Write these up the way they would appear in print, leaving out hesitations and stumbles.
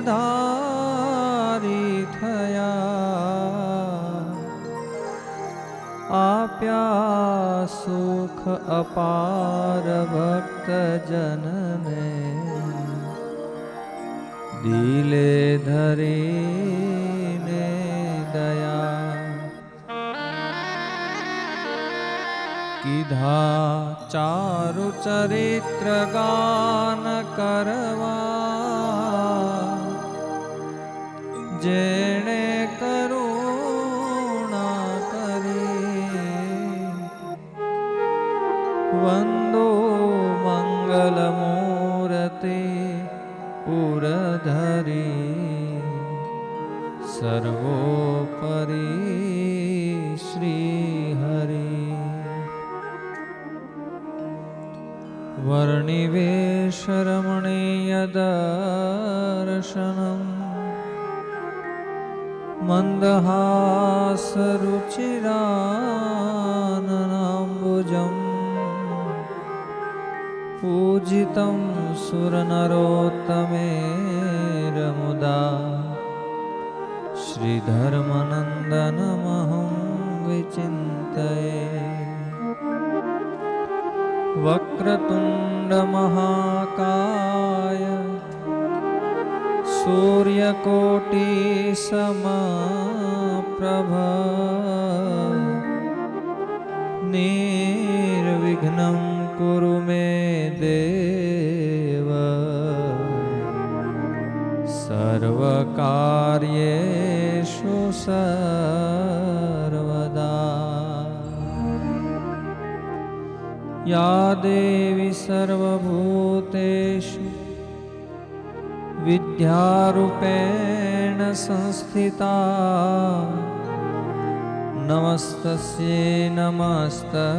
धारी थया आप्या सुख अपार भक्त जनने दिले धरीने दया कीधा चारु चरित्र गान करवा जेणे करुणा કરી વંદો મંગલ મૂર્તિ પુરધરી સર્વોપરી શ્રી હરિ વર્ણિવેશ રમણીય દર્શનમ મંદહાસરુચિરાનનાંબુજં પૂજિतं સુરનરોત્તમેરમુદા શ્રીધર્મનંદનમહં વિચિन्तये વક્રતુંડ મહાકાય સૂર્યકોટી સમપ્રભ નિર્વિઘ્नं કુરુ મે દેવ સર્વકાર્યેષુ સર્વદા યા દેવી સર્વભૂતેષુ વિદ્યારૂપેણ સંસ્થિતા નમસ્તસ્યૈ નમસ્તસ્યૈ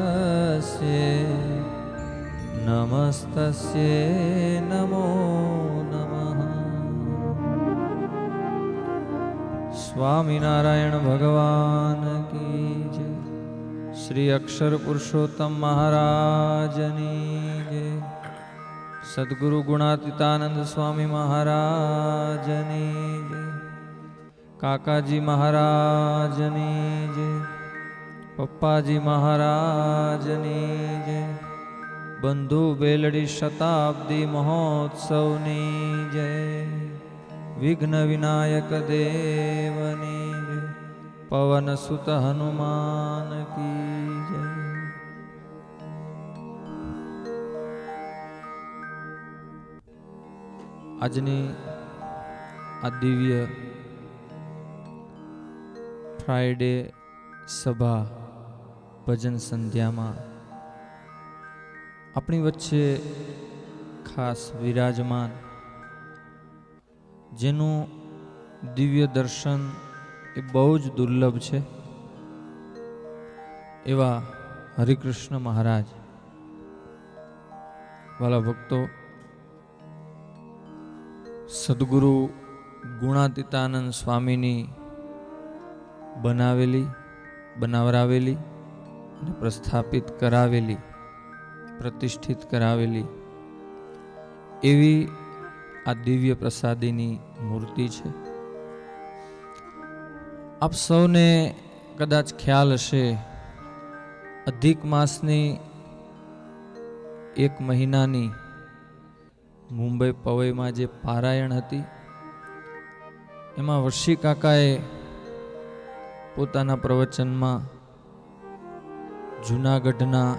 નમસ્તસ્યૈ નમો નમઃ. સ્વામિનારાયણ ભગવાન કી જય. શ્રી અક્ષર પુરુષોત્તમ મહારાજની જય. સદગુરુ ગુણાતીતાનંદ સ્વામી મહારાજની જય. કાકાજી મહારાજની જય. પપ્પાજી મહારાજની જય. બંધુ બેલડી શતાબ્દી મહોત્સવની જય. વિઘ્ન વિનાયક દેવની જય. પવન સુત હનુમાન કી જય. આજની આ દિવ્ય ફ્રાઈડે સભા ભજન સંધ્યામાં આપણી વચ્ચે ખાસ વિરાજમાન, જેનું દિવ્ય દર્શન એ બહુ જ દુર્લભ છે, એવા હરિકૃષ્ણ મહારાજ. વાલા ભક્તો, સદગુરુ ગુણાતીતાનંદ સ્વામીની બનાવરાવેલી અને પ્રસ્થાપિત કરાવેલી, પ્રતિષ્ઠિત કરાવેલી એવી આ દિવ્ય પ્રસાદીની મૂર્તિ છે. આપ સૌને કદાચ ખ્યાલ હશે, અધિક માસની એક મહિનાની મુંબઈ પવઈમાં જે પારાયણ હતી, એમાં વશી કાકાએ પોતાના પ્રવચનમાં જૂનાગઢના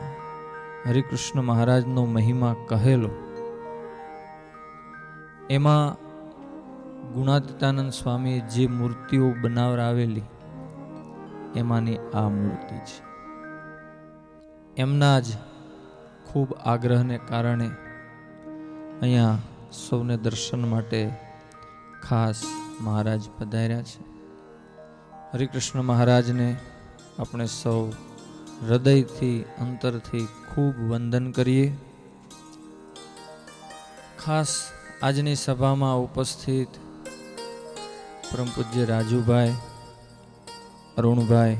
હરિકૃષ્ણ મહારાજનો મહિમા કહેલો. એમાં ગુણાતીતાનંદ સ્વામીએ જે મૂર્તિઓ બનાવરાવેલી એમાંની આ મૂર્તિ છે. એમના જ ખૂબ આગ્રહને કારણે અહીંયા સૌને દર્શન માટે ખાસ મહારાજ પધાર્યા છે. હરિકૃષ્ણ મહારાજને આપણે સૌ હૃદયથી અંતરથી ખૂબ વંદન કરીએ. ખાસ આજની સભામાં ઉપસ્થિત પરમ પૂજ્ય રાજુભાઈ, અરુણભાઈ,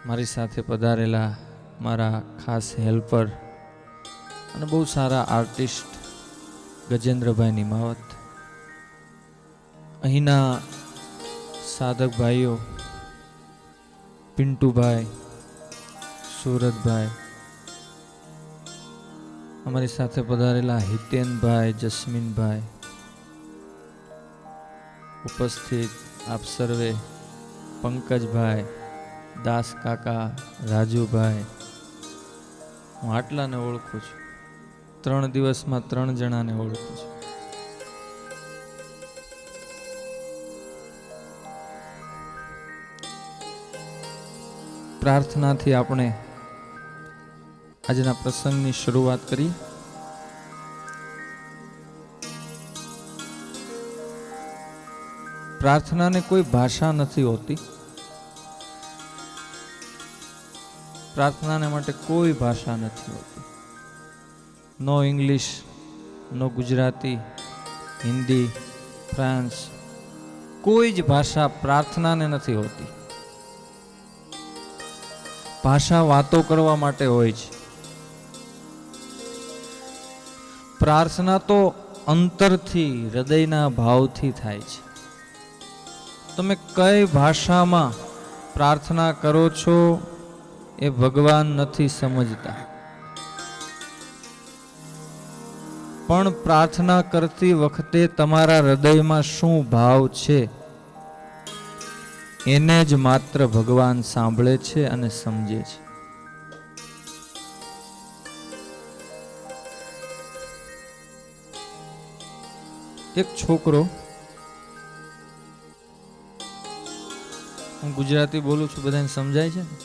મારી સાથે પધારેલા મારા ખાસ હેલ્પર અને બહુ સારા આર્ટિસ્ટ ગજેન્દ્રભાઈ નિમાવત, અહીંના સાધક ભાઈઓ પિન્ટુભાઈ, સુરતભાઈ, અમારી સાથે પધારેલા હિતેનભાઈ, જસ્મીનભાઈ, ઉપસ્થિત આપ સર્વે, પંકજભાઈ, દાસ કાકા, રાજુભાઈ, હું આટલાને ઓળખું છું. 3 દિવસમાં 3 જણાને ઓળખું છું. પ્રાર્થનાથી આપણે આજના પ્રસંગની શરૂઆત કરી. પ્રાર્થનાને કોઈ ભાષા નથી હોતી. પ્રાર્થનાને માટે કોઈ ભાષા નથી હોતી. નો ઇંગ્લિશ, નો ગુજરાતી, હિન્દી, ફ્રાન્સ, કોઈ જ ભાષા પ્રાર્થનાને નથી હોતી. ભાષા વાતો કરવા માટે હોય છે. પ્રાર્થના તો અંતરથી, હૃદયના ભાવથી થાય છે. તમે કઈ ભાષામાં પ્રાર્થના કરો છો એ ભગવાન નથી સમજતા, પણ પ્રાર્થના કરતી વખતે તમારા હૃદયમાં શું ભાવ છે એને જ માત્ર ભગવાન સાંભળે છે અને સમજે છે. એક છોકરો, હું ગુજરાતી બોલું છું, બધાને સમજાય છે ને?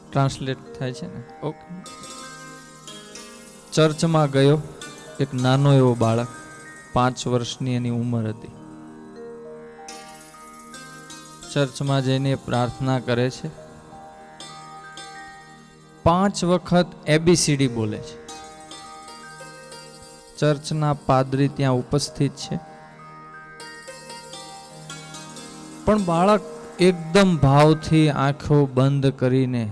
ટ્રાન્સલેટ થાય છે ને? ઓકે. ચર્ચમાં ગયો એક નાનો એવો બાળક, 5 વર્ષની એની ઉંમર હતી. ચર્ચમાં જઈને પ્રાર્થના કરે છે. 5 વખત ABCD બોલે છે. ચર્ચના પાદરી ત્યાં ઉપસ્થિત છે, પણ બાળક એકદમ ભાવથી આંખો બંધ કરીને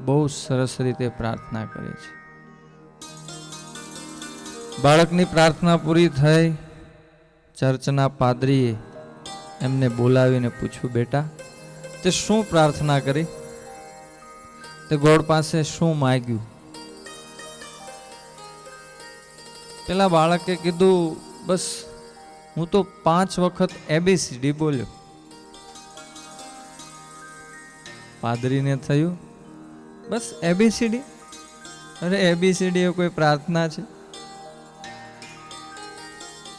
બહુ સરસ રીતે પ્રાર્થના કરે છે. બાળકની પ્રાર્થના પૂરી થઈ. ચર્ચના પાદરીએ એમને બોલાવીને પૂછ્યું, બેટા તે શું પ્રાર્થના કરી? તે ગોડ પાસે શું માંગ્યું? પેલા બાળકે કીધું, બસ હું તો 5 વખત ABCD બોલ્યો. પાદરીને થયું, બસ ABCD? અરે ABCD એ કોઈ પ્રાર્થના છે?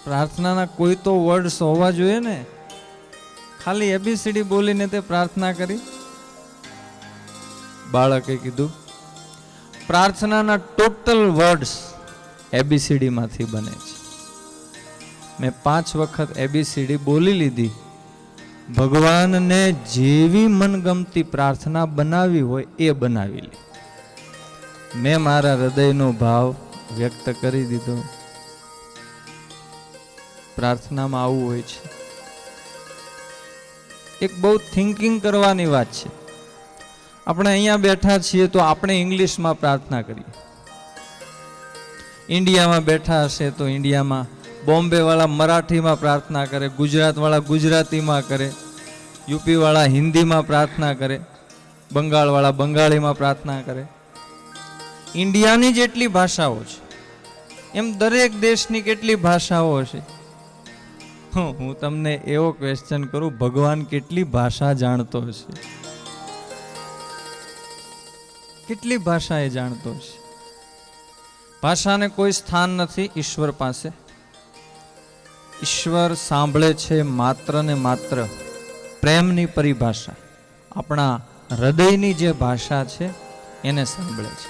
પ્રાર્થનાના કોઈ તો વર્ડ્સ હોવા જોઈએ ને. ખાલી ABCD બોલીને તે પ્રાર્થના કરી. બાળકે કીધું, પ્રાર્થનાના ટોટલ વર્ડ્સ ABCD માંથી બને છે. મેં 5 વખત ABCD બોલી લીધી. ભગવાનને જેવી મનગમતી પ્રાર્થના બનાવી હોય એ બનાવી લી. મેં મારા હૃદયનો ભાવ વ્યક્ત કરી દીધો. પ્રાર્થનામાં આવું હોય છે. એક બહુ થિંકિંગ કરવાની વાત છે. આપણે અહીંયા બેઠા છીએ તો આપણે ઇંગ્લિશમાં પ્રાર્થના કરીએ. ઇન્ડિયામાં બેઠા હશે તો ઇન્ડિયામાં, બોમ્બે વાળા મરાઠીમાં પ્રાર્થના કરે, ગુજરાત વાળા ગુજરાતીમાં કરે, યુપી વાળા હિન્દીમાં પ્રાર્થના કરે, બંગાળ વાળા બંગાળીમાં પ્રાર્થના કરે. ઇન્ડિયાની જેટલી ભાષાઓ છે એમ દરેક દેશની કેટલી ભાષાઓ હશે? હું તમને એવો ક્વેશ્ચન કરું, ભગવાન કેટલી ભાષા જાણતો હશે? કેટલી ભાષા એ જાણતો હશે? ભાષાને કોઈ સ્થાન નથી ઈશ્વર પાસે. ઈશ્વર સાંભળે છે માત્ર ને માત્ર પ્રેમની પરિભાષા. આપણા હૃદયની જે ભાષા છે એને સાંભળે છે.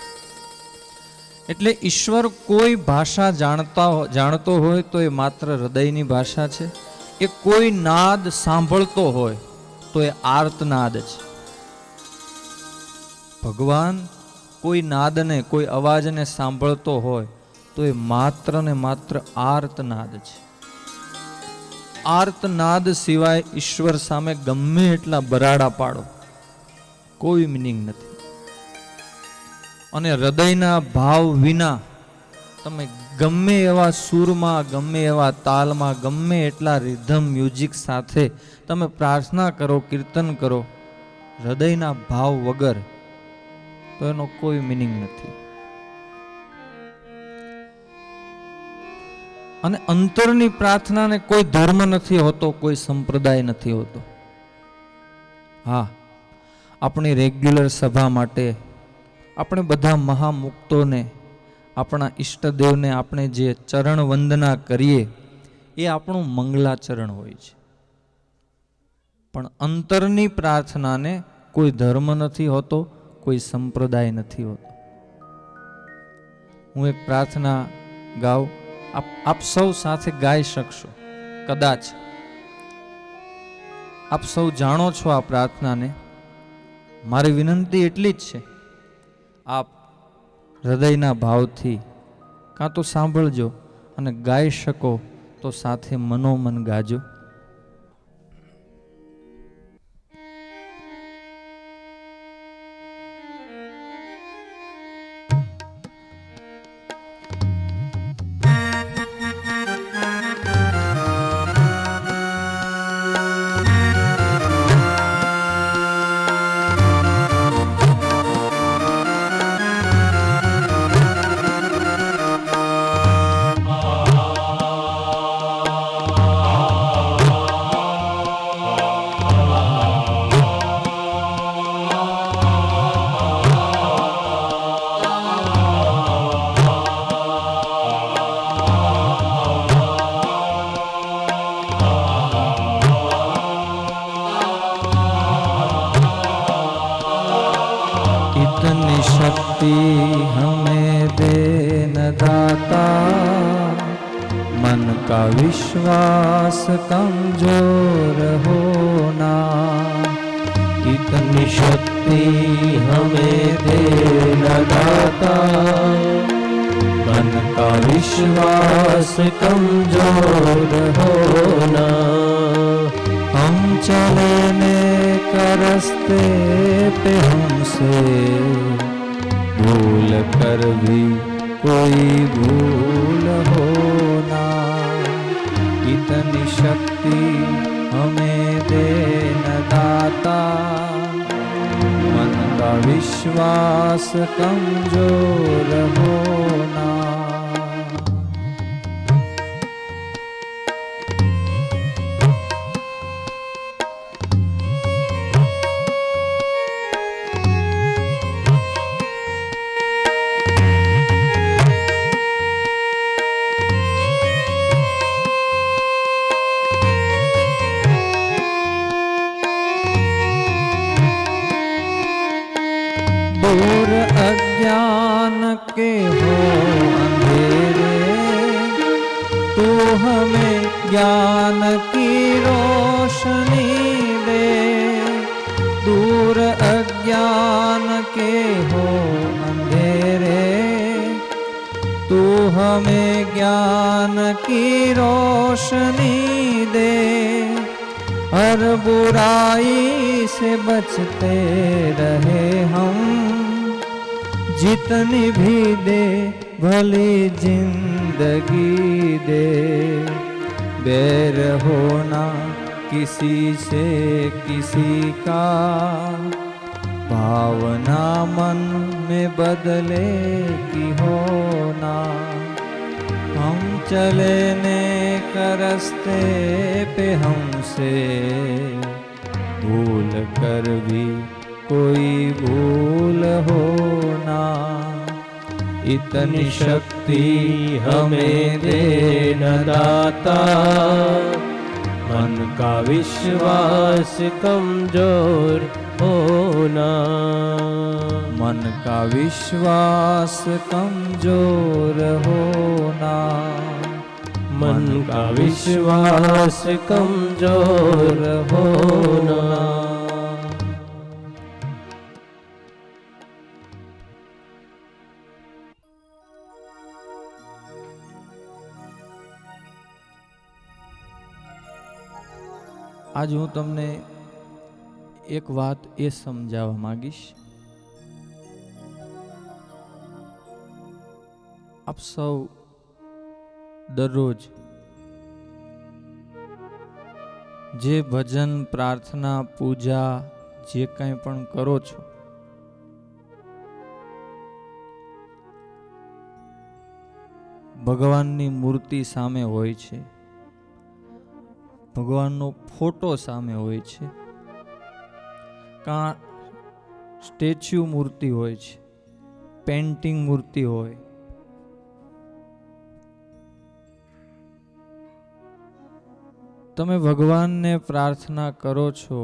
એટલે ઈશ્વર કોઈ ભાષા જાણતો હોય તો એ માત્ર હૃદયની ભાષા છે. એ કોઈ નાદ સાંભળતો હોય તો એ આર્તનાદ છે. ભગવાન કોઈ નાદને, કોઈ અવાજને સાંભળતો હોય તો એ માત્ર ને માત્ર આર્તનાદ છે. આર્તનાદ સિવાય ઈશ્વર સામે ગમે એટલા બરાડા પાડો, કોઈ મિનિંગ નથી. અને હૃદયના ભાવ વિના તમે ગમે એવા સૂરમાં, ગમે એવા તાલમાં, ગમે એટલા રિધમ મ્યુઝિક સાથે તમે પ્રાર્થના કરો, કીર્તન કરો, હૃદયના ભાવ વગર તો એનો કોઈ મિનિંગ નથી. અને અંતરની પ્રાર્થનાને કોઈ ધર્મ નથી હોતો, કોઈ સંપ્રદાય નથી હોતો. હા, આપણી રેગ્યુલર સભા માટે આપણે બધા મહામુક્તોને, આપણા ઈષ્ટદેવને આપણે જે ચરણ વંદના કરીએ એ આપણું મંગલાચરણ હોય છે. પણ અંતરની પ્રાર્થનાને કોઈ ધર્મ નથી હોતો, કોઈ સંપ્રદાય નથી હોતો. હું એક પ્રાર્થના ગાઉં, આપ સૌ સાથે ગાઈ શકશો. કદાચ આપ સૌ જાણો છો આ પ્રાર્થનાને. મારી વિનંતી એટલી જ છે, આપ હૃદયના ભાવથી કાં તો સાંભળજો અને ગાઈ શકો તો સાથે મનોમન ગાજો. इतनी शक्ति हमें दे न दाता, मन का विश्वास कमजोर होना. इतनी शक्ति हमें दे न दाता, मन का विश्वास कमजोर होना. हम चले नेक रास्ते पे हमसे भूल कर भी कोई भूल होना. इतनी शक्ति हमें दे न दाता, मन का विश्वास कमजोर होना. दूर अज्ञान के हो अंधेरे, तू हमें ज्ञान की रोशनी दे. दूर अज्ञान के हो अंधेरे, तू हमें ज्ञान की रोशनी दे. हर बुराई से बचते रहे हम, जितनी भी दे भली जिंदगी दे. बैर होना किसी से किसी का, भावना मन में बदले की होना. हम चले नेक रास्ते पे हमसे भूल कर भी कोई भूल होना. इतनी शक्ति हमें दे न दाता, मन का विश्वास कमजोर होना. मन का विश्वास कमजोर होना. मन का विश्वास कमजोर होना. आज हूँ तमने एक बात ए समझावा मांगीश આપ સૌ દરરોજ જે ભજન, પ્રાર્થના, પૂજા જે કંઈ પણ કરો છો, ભગવાનની મૂર્તિ સામે હોય છે, ભગવાનનો ફોટો સામે હોય છે, કાં સ્ટેચ્યુ મૂર્તિ હોય છે, પેન્ટિંગ મૂર્તિ હોય, તમે ભગવાનને પ્રાર્થના કરો છો,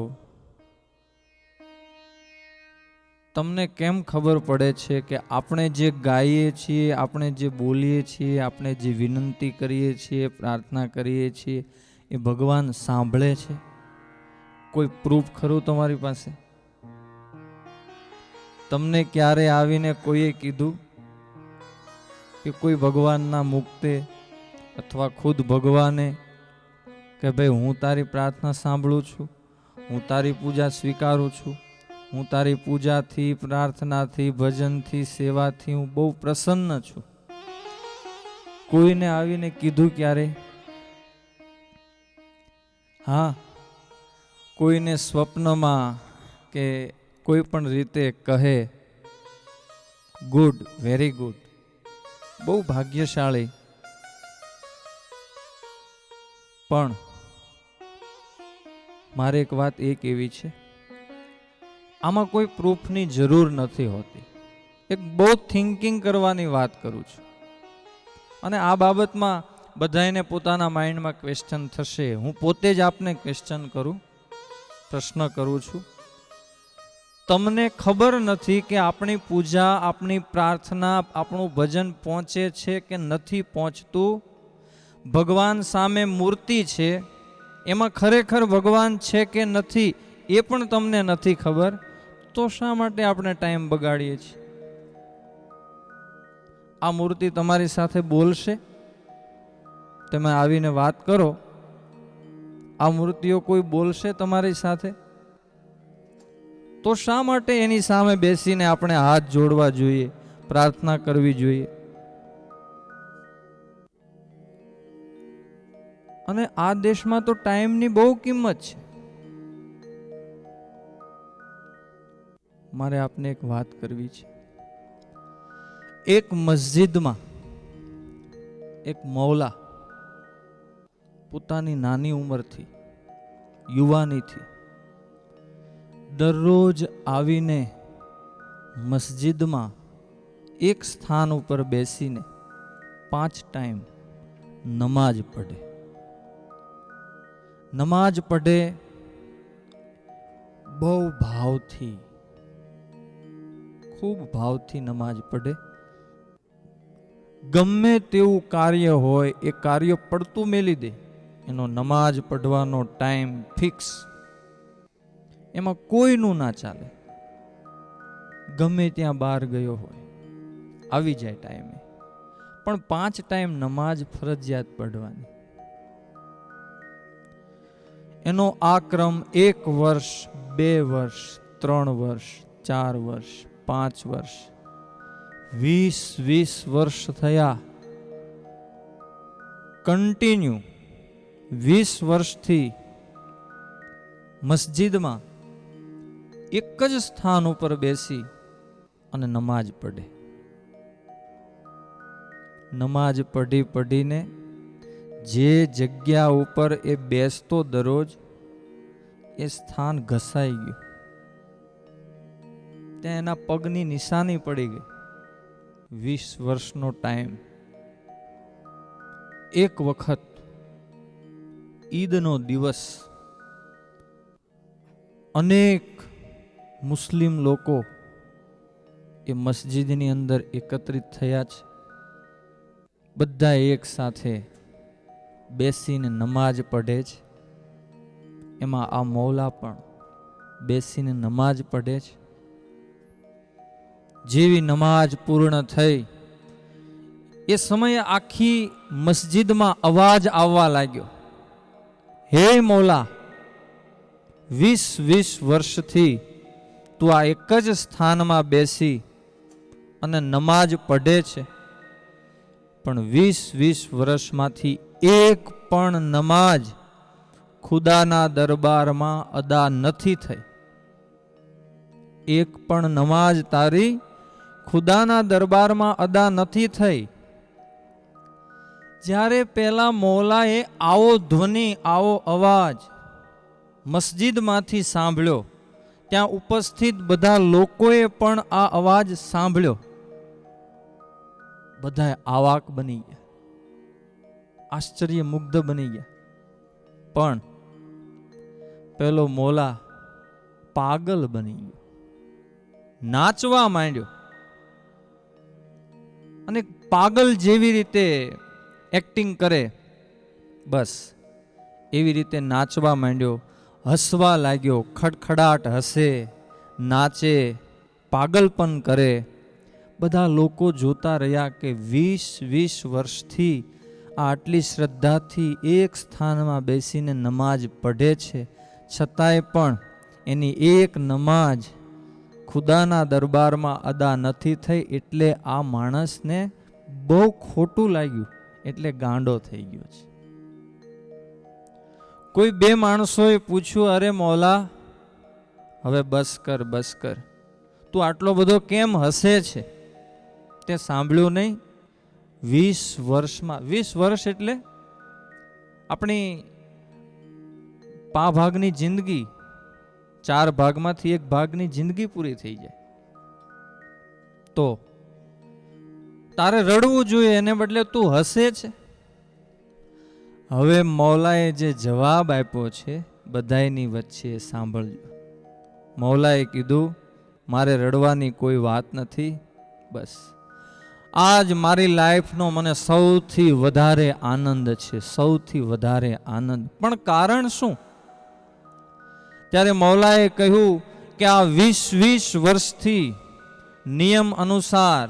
તમને કેમ ખબર પડે છે કે આપણે જે ગાઈએ છીએ, આપણે જે બોલીએ છીએ, આપણે જે વિનંતી કરીએ છીએ, પ્રાર્થના કરીએ છીએ, એ ભગવાન સાંભળે છે? કોઈ પ્રૂફ ખરું તમારી પાસે? તમને ક્યારે આવીને કોઈએ કીધું કે કોઈ ભગવાનના મુક્તે અથવા ખુદ ભગવાને કે ભાઈ હું તારી પ્રાર્થના સાંભળું છું, હું તારી પૂજા સ્વીકારું છું, હું તારી પૂજાથી, પ્રાર્થનાથી, ભજનથી, સેવાથી હું બહુ પ્રસન્ન છું? કોઈને આવીને કીધું ક્યારે? હા, કોઈને સ્વપ્નમાં કે કોઈ પણ રીતે કહે, ગુડ, વેરી ગુડ, બહુ ભાગ્યશાળી. પણ મારે એક વાત એ કહેવી છે, આમાં કોઈ પ્રૂફની જરૂર નથી હોતી. એક બહુ થિંકિંગ કરવાની વાત કરું છું, અને આ બાબતમાં બધાને પોતાના માઇન્ડમાં ક્વેશ્ચન થશે. હું પોતે જ આપને ક્વેશ્ચન કરું, પ્રશ્ન કરું છું. તમને ખબર નથી કે આપણી પૂજા, આપણી પ્રાર્થના, આપણું ભજન પહોંચે છે કે નથી પહોંચતું? ભગવાન સામે મૂર્તિ છે, એમાં ખરેખર ભગવાન છે કે નથી એ પણ તમને નથી ખબર, તો શા માટે આપણે ટાઈમ બગાડીએ છીએ? આ મૂર્તિ તમારી સાથે બોલશે? તમે આવીને વાત કરો, આ મૂર્તિઓ કોઈ બોલશે તમારી સાથે? તો શા માટે એની સામે બેસીને આપણે હાથ જોડવા જોઈએ, પ્રાર્થના કરવી જોઈએ? અને આ દેશમાં તો ટાઈમની બહુ કિંમત છે. મારે આપને એક વાત કરવી છે. એક મસ્જિદમાં એક મૌલા પોતાની નાની ઉંમરથી, યુવાનીથી દરરોજ આવીને મસ્જિદમાં એક સ્થાન ઉપર બેસીને 5 ટાઈમ નમાજ પઢે. નમાજ પઢે, બહુ ભાવથી, ખૂબ ભાવથી નમાજ પઢે. ગમે તેવું કાર્ય હોય એ કાર્ય પડતું મેલી દે, એનો નમાજ પઢવાનો ટાઈમ ફિક્સ, એમાં કોઈનું ના ચાલે. ગમે ત્યાં બહાર ગયો હોય આવી જાય ટાઈમે, પણ 5 ટાઈમ નમાજ ફરજિયાત પઢવાની. એનો આ ક્રમ 1 વર્ષ, 2 વર્ષ, 3 વર્ષ, 4 વર્ષ, 5 વર્ષ, 20 વર્ષ થયા. કન્ટિન્યુ 20 વર્ષથી મસ્જિદમાં એક જ સ્થાન ઉપર બેસી અને નમાજ પઢે. નમાજ પઢીને જે જગ્યા ઉપર એ બેસતો દરરોજ, એ સ્થાન ઘસાઈ ગયું, ત્યાં એના પગની નિશાની પડી ગઈ. 20 વર્ષનો ટાઈમ. એક વખત ઈદનો દિવસ અનેક મુસ્લિમ લોકો એ મસ્જિદની અંદર એકત્રિત થયા છે. બધા એક સાથે બેસીને નમાજ પઢે છે. એમાં આ મૌલા પણ બેસીને નમાજ પઢે છે. જેવી નમાજ પૂર્ણ થઈ એ સમયે આખી મસ્જિદમાં અવાજ આવવા લાગ્યો, હે મૌલા, 20 વર્ષથી તું આ એક જ સ્થાનમાં બેસી અને નમાજ પઢે છે, પણ 20 વર્ષમાંથી એક પણ નમાજ ખુદાના દરબારમાં અદા નથી થઈ. એક પણ નમાજ તારી ખુદાના દરબારમાં અદા નથી થઈ. જ્યારે પેલા મૌલાએ આવો ધ્વનિ, આવો અવાજ મસ્જિદમાંથી સાંભળ્યો, ત્યાં ઉપસ્થિત બધા લોકોએ પણ આ અવાજ સાંભળ્યો. બધા આવાક બની ગયા, આશ્ચર્ય મુગ્ધ બની ગયા. પણ પેલો મૌલા પાગલ બની ગયો, નાચવા માંડ્યો અને પાગલ જેવી રીતે એક્ટિંગ કરે, બસ એવી રીતે નાચવા માંડ્યો, હસવા લાગ્યો, ખડખડાટ હસે, નાચે, પાગલપન કરે. બધા લોકો જોતા રહ્યા કે 20 વર્ષથી આટલી શ્રદ્ધાથી એક સ્થાનમાં બેસીને નમાજ પઢે છે, છતાંય પણ એની એક નમાજ ખુદાના દરબારમાં અદા નથી થઈ. એટલે આ માણસને બહુ ખોટું લાગ્યું, એટલે ગાંડો થઈ ગયો છે. કોઈ બે માણસોએ પૂછ્યું, અરે મૌલા, હવે બસ કર, તું આટલો બધો કેમ હસે છે? તે સાંભળ્યું નહીં? 20 વર્ષમાં, 20 વર્ષ એટલે આપણી 5 ભાગની જિંદગી, 4 ભાગમાંથી 1 ભાગની જિંદગી પૂરી થઈ જાય. તો તારે રડવું જોઈએ, એને બદલે તું હસે છે. હવે મૌલાએ જે જવાબ આપ્યો છે બધાયની વચ્ચે સાંભળજો. મૌલાએ કીધું, મારે રડવાની કોઈ વાત નથી, બસ આજ મારી લાઈફનો મને સૌથી વધારે આનંદ છે, સૌથી વધારે આનંદ. પણ કારણ શું? ત્યારે મૌલાએ કહ્યું કે આ 20 વર્ષથી નિયમ અનુસાર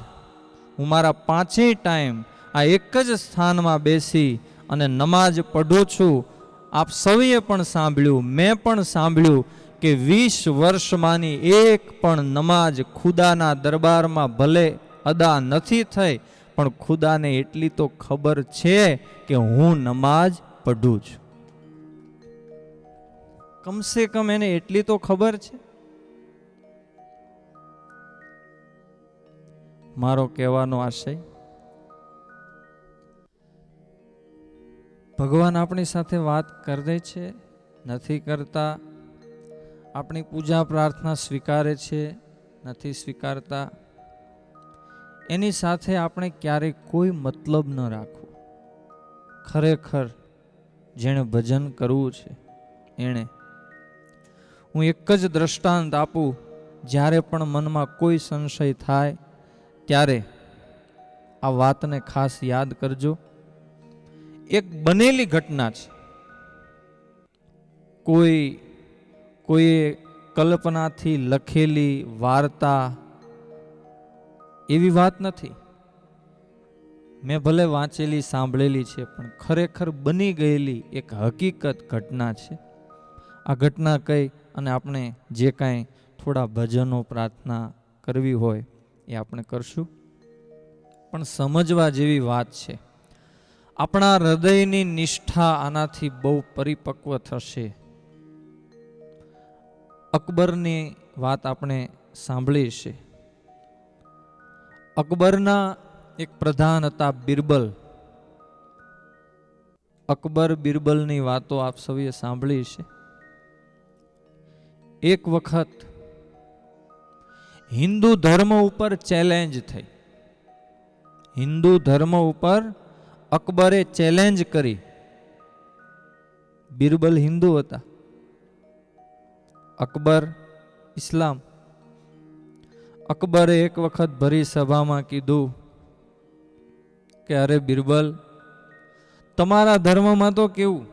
હું મારા 5 ટાઈમ આ એક જ સ્થાનમાં બેસી અને નમાજ પઢું છું. આપ સૌએ પણ સાંભળ્યું, મેં પણ સાંભળ્યું કે 20 વર્ષમાંની એક પણ નમાજ ખુદાના દરબારમાં ભલે અદા નથી થઈ, પણ ખુદાને એટલી તો ખબર છે કે હું નમાજ પઢું છું. કમસે કમ એને એટલી તો ખબર છે. મારો કહેવાનો આશય, ભગવાન આપણી સાથે વાત કરે છે, નથી કરતા. આપણી પૂજા પ્રાર્થના સ્વીકારે છે, નથી સ્વીકારતા. એની સાથે આપણે ક્યારેય કોઈ મતલબ ન રાખવો. ખરેખર જેણે ભજન કરવું છે એણે. હું એક જ દ્રષ્ટાંત આપું, જ્યારે પણ મનમાં કોઈ સંશય થાય ત્યારે આ વાતને ખાસ યાદ કરજો. એક બનેલી ઘટના છે, કોઈએ કલ્પનાથી લખેલી વાર્તા, એવી વાત નથી. મેં ભલે વાંચેલી, સાંભળેલી છે, પણ ખરેખર બની ગયેલી એક હકીકત ઘટના છે. આ ઘટના કઈ અને આપણે જે કાંઈ થોડા ભજનો, પ્રાર્થના કરવી હોય એ આપણે કરશું. પણ સમજવા જેવી વાત છે. આપણા હૃદયની નિષ્ઠા આનાથી બહુ પરિપક્વ થશે. અકબરની વાત આપણે સાંભળી છે. અકબરના એક પ્રધાન હતા બિરબલ. અકબર બિરબલની વાતો આપ સૌએ સાંભળી છે. એક વખત હિન્દુ ધર્મ ઉપર ચેલેન્જ થઈ. હિન્દુ ધર્મ ઉપર અકબરે ચેલેન્જ કરી. બિરબલ હિન્દુ હતા, અકબર ઇસ્લામ. અકબરે એક વખત ભરી સભામાં કીધું કે અરે બિરબલ, તમારા ધર્મમાં તો કેવું,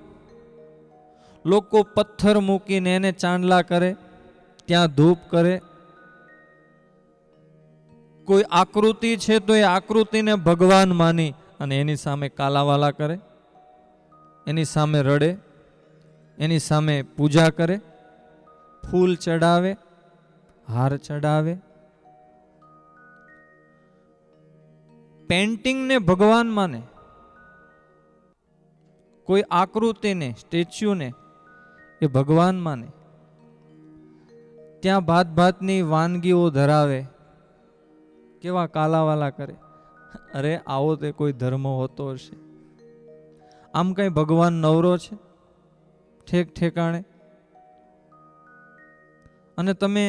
લોકો પથ્થર મૂકીને એને ચાંદલા કરે, ત્યાં ધૂપ કરે. કોઈ આકૃતિ છે તો એ આકૃતિને ભગવાન માની અને એની સામે કાલાવાલા કરે, એની સામે રડે, એની સામે પૂજા કરે, ફૂલ ચડાવે, હાર ચડાવે. પેન્ટિંગને ભગવાન માને, કોઈ આકૃતિને, સ્ટેચ્યુને એ ભગવાન માને, ત્યાં ભાત ભાતની વાનગીઓ ધરાવે, કેવા કાલાવાલા કરે. અરે આવો તે કોઈ ધર્મ હોતો હશે? આમ કઈ ભગવાન નવરો છે ઠેક ઠેકાણે? અને તમે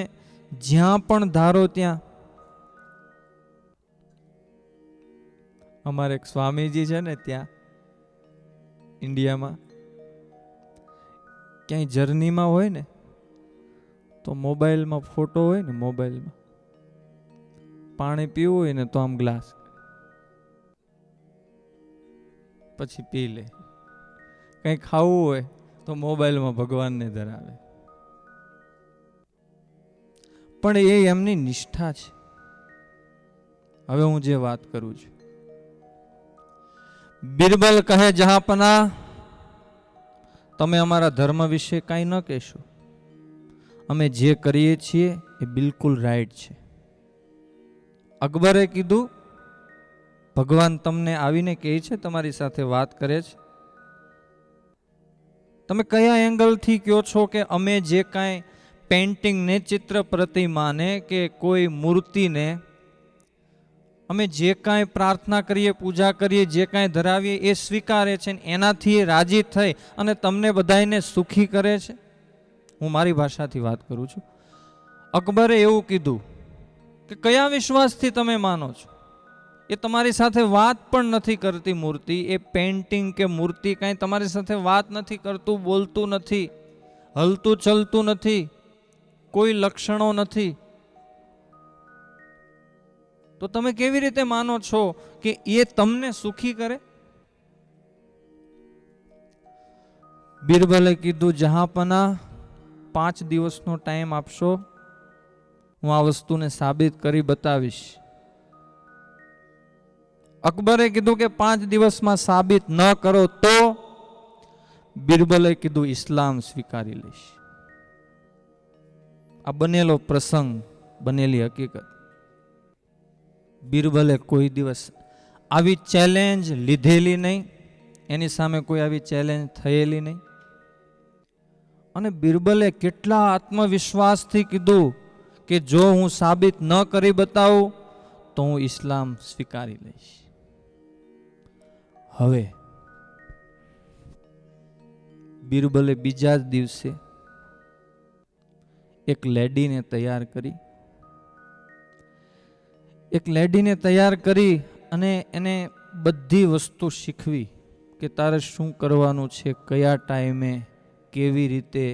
જ્યાં પણ ધારો ત્યાં, અમારે એક સ્વામીજી છે ને ત્યાં ઇન્ડિયામાં, ક્યાંય જર્નીમાં હોય ને તો મોબાઈલમાં ફોટો હોય ને, મોબાઈલમાં પાણી પીવું હોય ને તો આમ ગ્લાસ પછી પી લે, કંઈ ખાવું હોય તો મોબાઈલમાં ભગવાનને ધરાવે. પણ એ એમની નિષ્ઠા છે. હવે હું જે વાત કરું છું, બિરબલ કહે જહાંપના, તમે અમારા ધર્મ વિશે કાંઈ ન કહેશો, અમે જે કરીએ છીએ એ બિલકુલ રાઈટ છે. અકબરે કીધું, ભગવાન તમને આવીને કહે છે, તમારી સાથે વાત કરે છે, તમે કયા એંગલથી કહો છો કે અમે જે કાંઈ પેન્ટિંગને, ચિત્ર પ્રતિમાને કે કોઈ મૂર્તિને અમે જે કાંઈ પ્રાર્થના કરીએ, પૂજા કરીએ, જે કાંઈ ધરાવીએ એ સ્વીકારે છે, એનાથી એ રાજી થઈ અને તમને બધાને સુખી કરે છે? હું મારી ભાષાથી વાત કરું છું. અકબરે એવું કીધું કે કયા વિશ્વાસથી તમે માનો છો? એ તમારી સાથે વાત પણ નથી કરતી મૂર્તિ, એ પેન્ટિંગ કે મૂર્તિ કાંઈ તમારી સાથે વાત નથી કરતું, બોલતું નથી, હલતું ચલતું નથી, કોઈ લક્ષણો નથી, તો તમે કેવી રીતે માનો છો કે એ તમને સુખી કરે? બિરબલે કીધું, જહાંપના 5 દિવસનો ટાઈમ આપશો, હું આ વસ્તુને સાબિત કરી બતાવીશ. અકબરે કીધું કે 5 દિવસમાં સાબિત ન કરો તો? બિરબલે કીધું, ઇસ્લામ સ્વીકારી લઈશ. આ બનેલો પ્રસંગ, બનેલી હકીકત. બિરબલે કોઈ દિવસ આવી ચેલેન્જ લીધેલી નહીં, એની સામે કોઈ આવી ચેલેન્જ થયેલી નહીં. અને બિરબલે કેટલા આત્મવિશ્વાસથી કીધું કે જો હું સાબિત ન કરી બતાવું તો હું ઇસ્લામ સ્વીકારી લઈશ. હવે બિરબલે બીજા જ દિવસે એક લેડીને તૈયાર કરી, અને એને બધી વસ્તુ શીખવી કે તારે શું કરવાનું છે, કયા ટાઈમે, કેવી રીતે,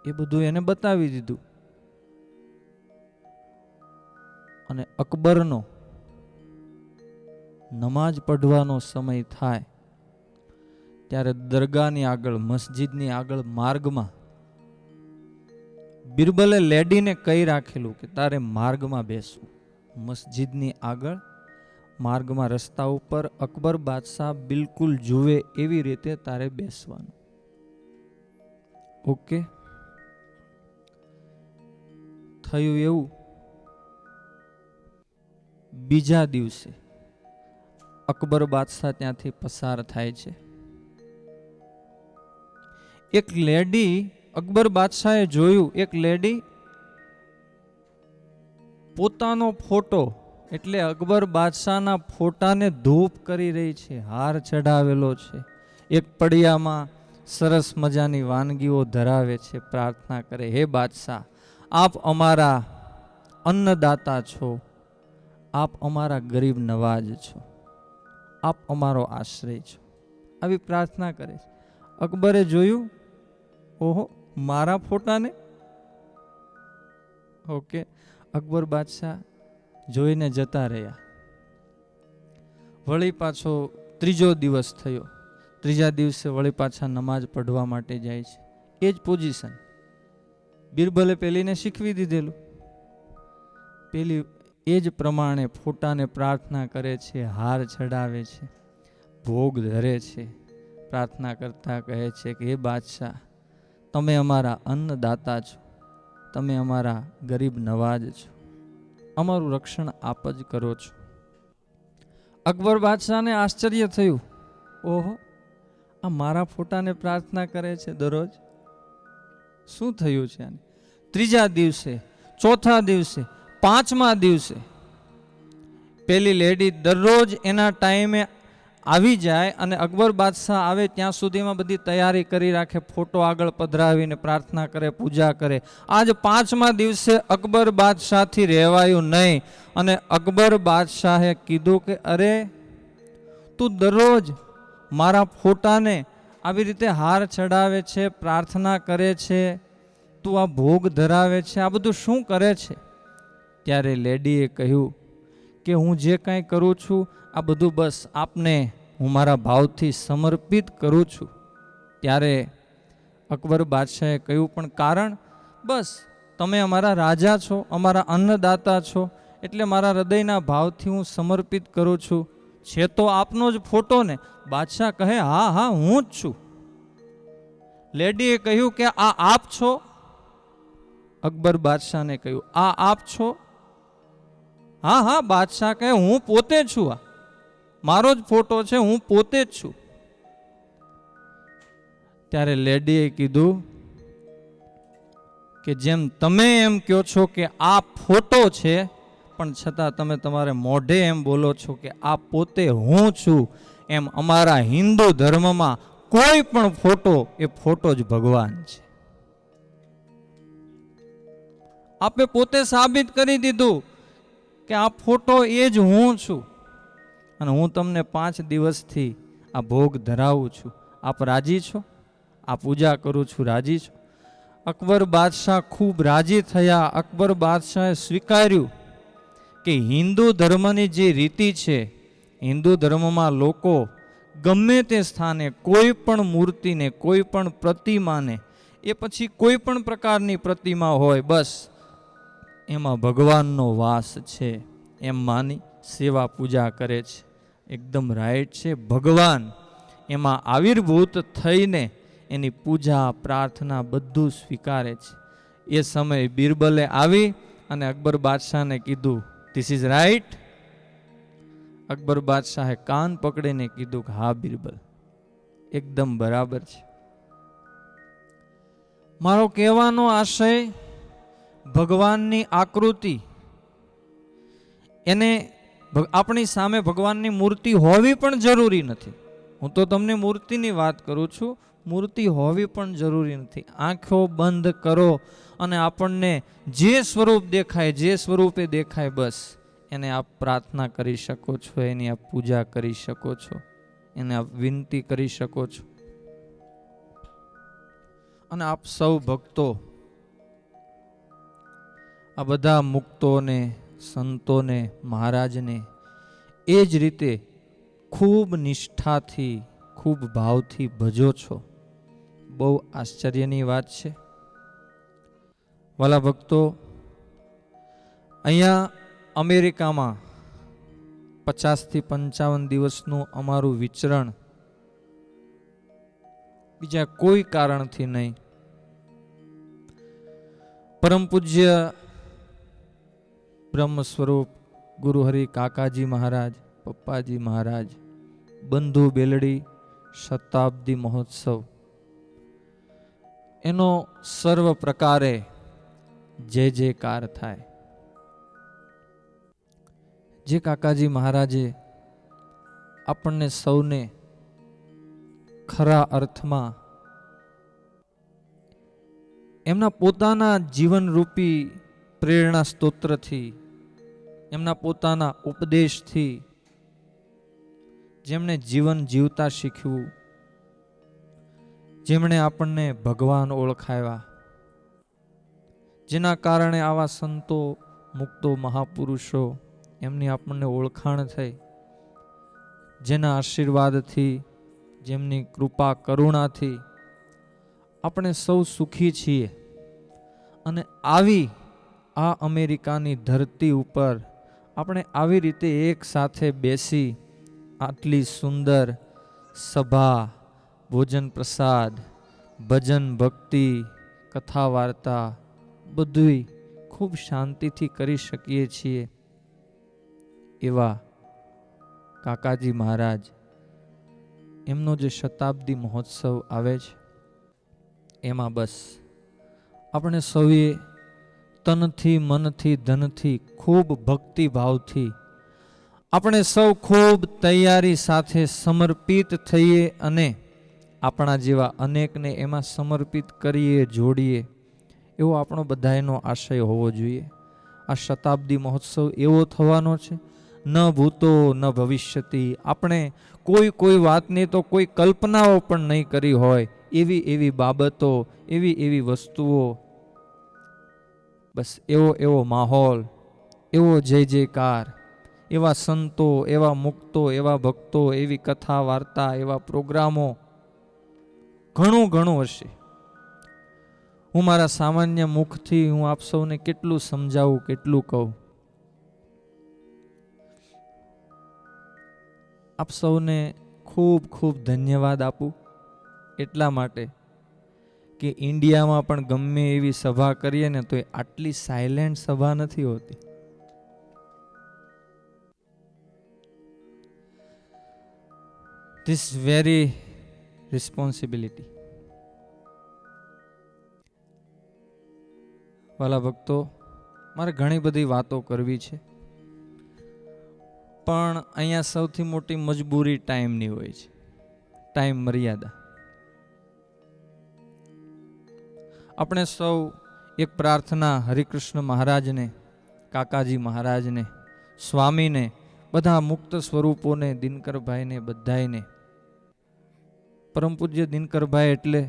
એ બધું એને બતાવી દીધું. અને અકબરનો નમાજ પઢવાનો સમય થાય ત્યારે દરગાહની આગળ, મસ્જિદની આગળ માર્ગમાં બિરબલે લેડીને કહી રાખેલું કે તારે માર્ગમાં બેસવું, મસ્જિદની આગળ માર્ગમાં, રસ્તા ઉપર અકબર બાદશાહ બિલકુલ જુએ એવી રીતે તારે બેસવાનું. ઓકે? થયું એવું, બીજા દિવસે અકબર બાદશાહ ત્યાંથી પસાર થાય છે. એક લેડી, અકબર બાદશાહે જોયું, એક લેડી પોતાનો ફોટો, એટલે અકબર બાદશાહના ફોટાને ધૂપ કરી રહી છે, હાર ચડાવેલો છે, એક પડિયામાં સરસ મજાની વાનગીઓ ધરાવે છે, પ્રાર્થના કરે, હે બાદશાહ, આપ અમારા અન્નદાતા છો, આપ અમારા ગરીબ નવાજ છો, આપ અમારો આશ્રય છો, આવી પ્રાર્થના કરે છે. અકબરે જોયું, ઓહો, મારા ફોટાને. ઓકે, અકબર બાદશાહ જોઈને જતા રહ્યા. વળી પાછો ત્રીજો દિવસ થયો. ત્રીજા દિવસે વળી પાછા નમાજ પઢવા માટે જાય છે, એ જ પોઝિશન. બિરબલે પેલીને શીખવી દીધેલું, પેલી એ જ પ્રમાણે ફોટાને પ્રાર્થના કરે છે, હાર ચડાવે છે, ભોગ ધરે છે, પ્રાર્થના કરતા કહે છે કે હે બાદશાહ, તમે અમારા અન્નદાતા છો, તમે અમારા ગરીબ નવાજ છો, અમારું રક્ષણ આપ જ કરો છો. અકબર બાદશાહને આશ્ચર્ય થયું, ઓહો, આ મારા ફોટાને પ્રાર્થના કરે છે દરરોજ, શું થયું છે આને? ત્રીજા દિવસે, ચોથા દિવસે, પાંચમા દિવસે પેલી લેડી દરરોજ એના ટાઈમે આવી જાય અને અકબર બાદશાહ આવે ત્યાં સુધીમાં બધી તૈયારી કરી રાખે, ફોટો આગળ પધરાવીને પ્રાર્થના કરે, પૂજા કરે. આજ પાંચમા દિવસે અકબર બાદશાહથી રહેવાયું નહીં અને અકબર બાદશાહે કીધું કે અરે, તું દરરોજ મારા ફોટાને આવી રીતે હાર ચડાવે છે, પ્રાર્થના કરે છે, તું આ ભોગ ધરાવે છે, આ બધું શું કરે છે? ત્યારે લેડીએ કહ્યું કે હું જે કાંઈ કરું છું આ બધું બસ આપને હું મારા ભાવથી સમર્પિત કરું છું. ત્યારે અકબર બાદશાહે કહ્યું, પણ કારણ? બસ તમે અમારા રાજા છો, અમારા અન્નદાતા છો, એટલે મારા હૃદયના ભાવથી હું સમર્પિત કરું છું. છે તો આપનો જ ફોટો ને? બાદશાહ કહે, હા હા, હું જ છું. લેડીએ કહ્યું કે આ આપ છો? અકબર બાદશાહને કહ્યું, આ આપ છો? હા હા. બાદશાહ કહે, હું પોતે છું, આ મારો જ ફોટો છે, હું પોતે જ છું. ત્યારે લેડીએ કીધું કે જેમ તમે એમ કહો છો કે આ ફોટો છે, પણ છતાં તમે તમારે મોઢે એમ બોલો છો કે આ પોતે હું છું, એમ અમારા હિન્દુ ધર્મમાં કોઈ પણ ફોટો એ ફોટો જ ભગવાન છે. આપે પોતે સાબિત કરી દીધું કે આ ફોટો એ જ હું છું અને હું તમને 5 દિવસથી આ ભોગ ધરાવું છું. આપ રાજી છો? આ પૂજા કરું છું, રાજી છો? અકબર બાદશાહ ખૂબ રાજી થયા. અકબર બાદશાહે સ્વીકાર્યું કે હિન્દુ ધર્મની જે રીતિ છે, હિન્દુ ધર્મમાં લોકો ગમે તે સ્થાને કોઈ પણ મૂર્તિને, કોઈ પણ પ્રતિમાને, એ પછી કોઈ પણ પ્રકારની પ્રતિમા હોય, બસ એમાં ભગવાનનો વાસ છે એમ માની સેવા પૂજા કરે છે. એકદમ રાઈટ છે. ભગવાન એમાં આવિર્ભૂત થઈને એની પૂજા પ્રાર્થના બધું સ્વીકારે છે. એ સમયે બિરબલે આવી અને અકબર બાદશાહને કીધું, ધીસ ઇઝ રાઈટ. અકબર બાદશાહે કાન પકડીને કીધું કે હા બિરબલ, એકદમ બરાબર છે. મારો કહેવાનો આશય, ભગવાનની આકૃતિ, એને આપણી સામે ભગવાનની મૂર્તિ હોવી પણ જરૂરી નથી. હું તો તમને મૂર્તિની વાત કરું છું, મૂર્તિ હોવી પણ જરૂરી નથી. આંખો બંધ કરો અને આપણને જે સ્વરૂપ દેખાય, જે સ્વરૂપે દેખાય, બસ એને આપ પ્રાર્થના કરી શકો છો, એની આપ પૂજા કરી શકો છો, એને આપ વિનંતી કરી શકો છો. અને આપ સૌ ભક્તો, આ બધા મુક્તોને, સંતોને, મહારાજને એ જ રીતે ખૂબ નિષ્ઠાથી, ખૂબ ભાવથી ભજો છો. બહુ આશ્ચર્યની વાત છે. વાલા ભક્તો, અહીંયા અમેરિકામાં 50 થી 55 દિવસનું અમારું વિચરણ બીજા કોઈ કારણથી નહીં, પરમ પૂજ્ય બ્રહ્મ સ્વરૂપ ગુરુહરિ કાકાજી મહારાજ, પપ્પાજી મહારાજ, બંધુ બેલડી શતાબ્દી મહોત્સવ, એનો સર્વ પ્રકારે જય જયકાર થાય. જે કાકાજી મહારાજે આપણને સૌને ખરા અર્થમાં એમના પોતાના જીવનરૂપી પ્રેરણા સ્તોત્રથી, એમના પોતાના ઉપદેશથી જેમણે જીવન જીવતા શીખ્યું, જેમણે આપણને ભગવાન ઓળખાવ્યા, જેના કારણે આવા સંતો, મુક્તો, મહાપુરુષો એમની આપણને ઓળખાણ થઈ, જેના આશીર્વાદથી, જેમની કૃપા કરુણાથી આપણે સૌ સુખી છીએ. અને આવી આ અમેરિકાની ધરતી ઉપર આપણે આવી રીતે એક સાથે બેસી આટલી સુંદર સભા, ભોજન પ્રસાદ, ભજન ભક્તિ, કથા વાર્તા બધુંય ખૂબ શાંતિથી કરી શકીએ છીએ એવા કાકાજી મહારાજ એમનો જે શતાબ્દી મહોત્સવ આવે છે એમાં બસ આપણે સૌએ તનથી મનથી ધનથી ખૂબ ભક્તિભાવથી આપણે સૌ ખૂબ તૈયારી સાથે સમર્પિત થઈએ અને આપણા જેવા અનેકને એમાં સમર્પિત કરીએ, જોડીએ, એવો આપણો બધાયનો આશય હોવો જોઈએ. આ શતાબ્દી મહોત્સવ એવો થવાનો છે, ન ભૂતો ન ભવિષ્યતિ. આપણે કોઈ વાતની તો કોઈ કલ્પનાઓ પણ નહીં કરી હોય એવી બાબતો, એવી વસ્તુઓ, બસ એવો માહોલ, એવો જય જયકાર, એવા સંતો, એવા મુક્તો, એવા ભક્તો, એવી કથા વાર્તા, એવા પ્રોગ્રામો ઘણું હશે. હું મારા સામાન્ય મુખથી હું આપ સૌને કેટલું સમજાવું, કેટલું કહું. આપ સૌને ખૂબ ધન્યવાદ આપું એટલા માટે કે ઇન્ડિયામાં પણ ગમે એવી સભા કરીએ ને તો આટલી સાયલેન્ટ સભા નથી હોતી. This very responsibility. વાલા ભક્તો, મારે ઘણી બધી વાતો કરવી છે, પણ અહીંયા સૌથી મોટી મજબૂરી ટાઈમની હોય છે, ટાઈમ મર્યાદા. આપણે સૌ એક પ્રાર્થના હરિકૃષ્ણ મહારાજને, કાકાજી મહારાજને, સ્વામીને, બધા મુક્ત સ્વરૂપોને, દિનકરભાઈને, બધાયને, પરમ પૂજ્ય દિનકરભાઈ એટલે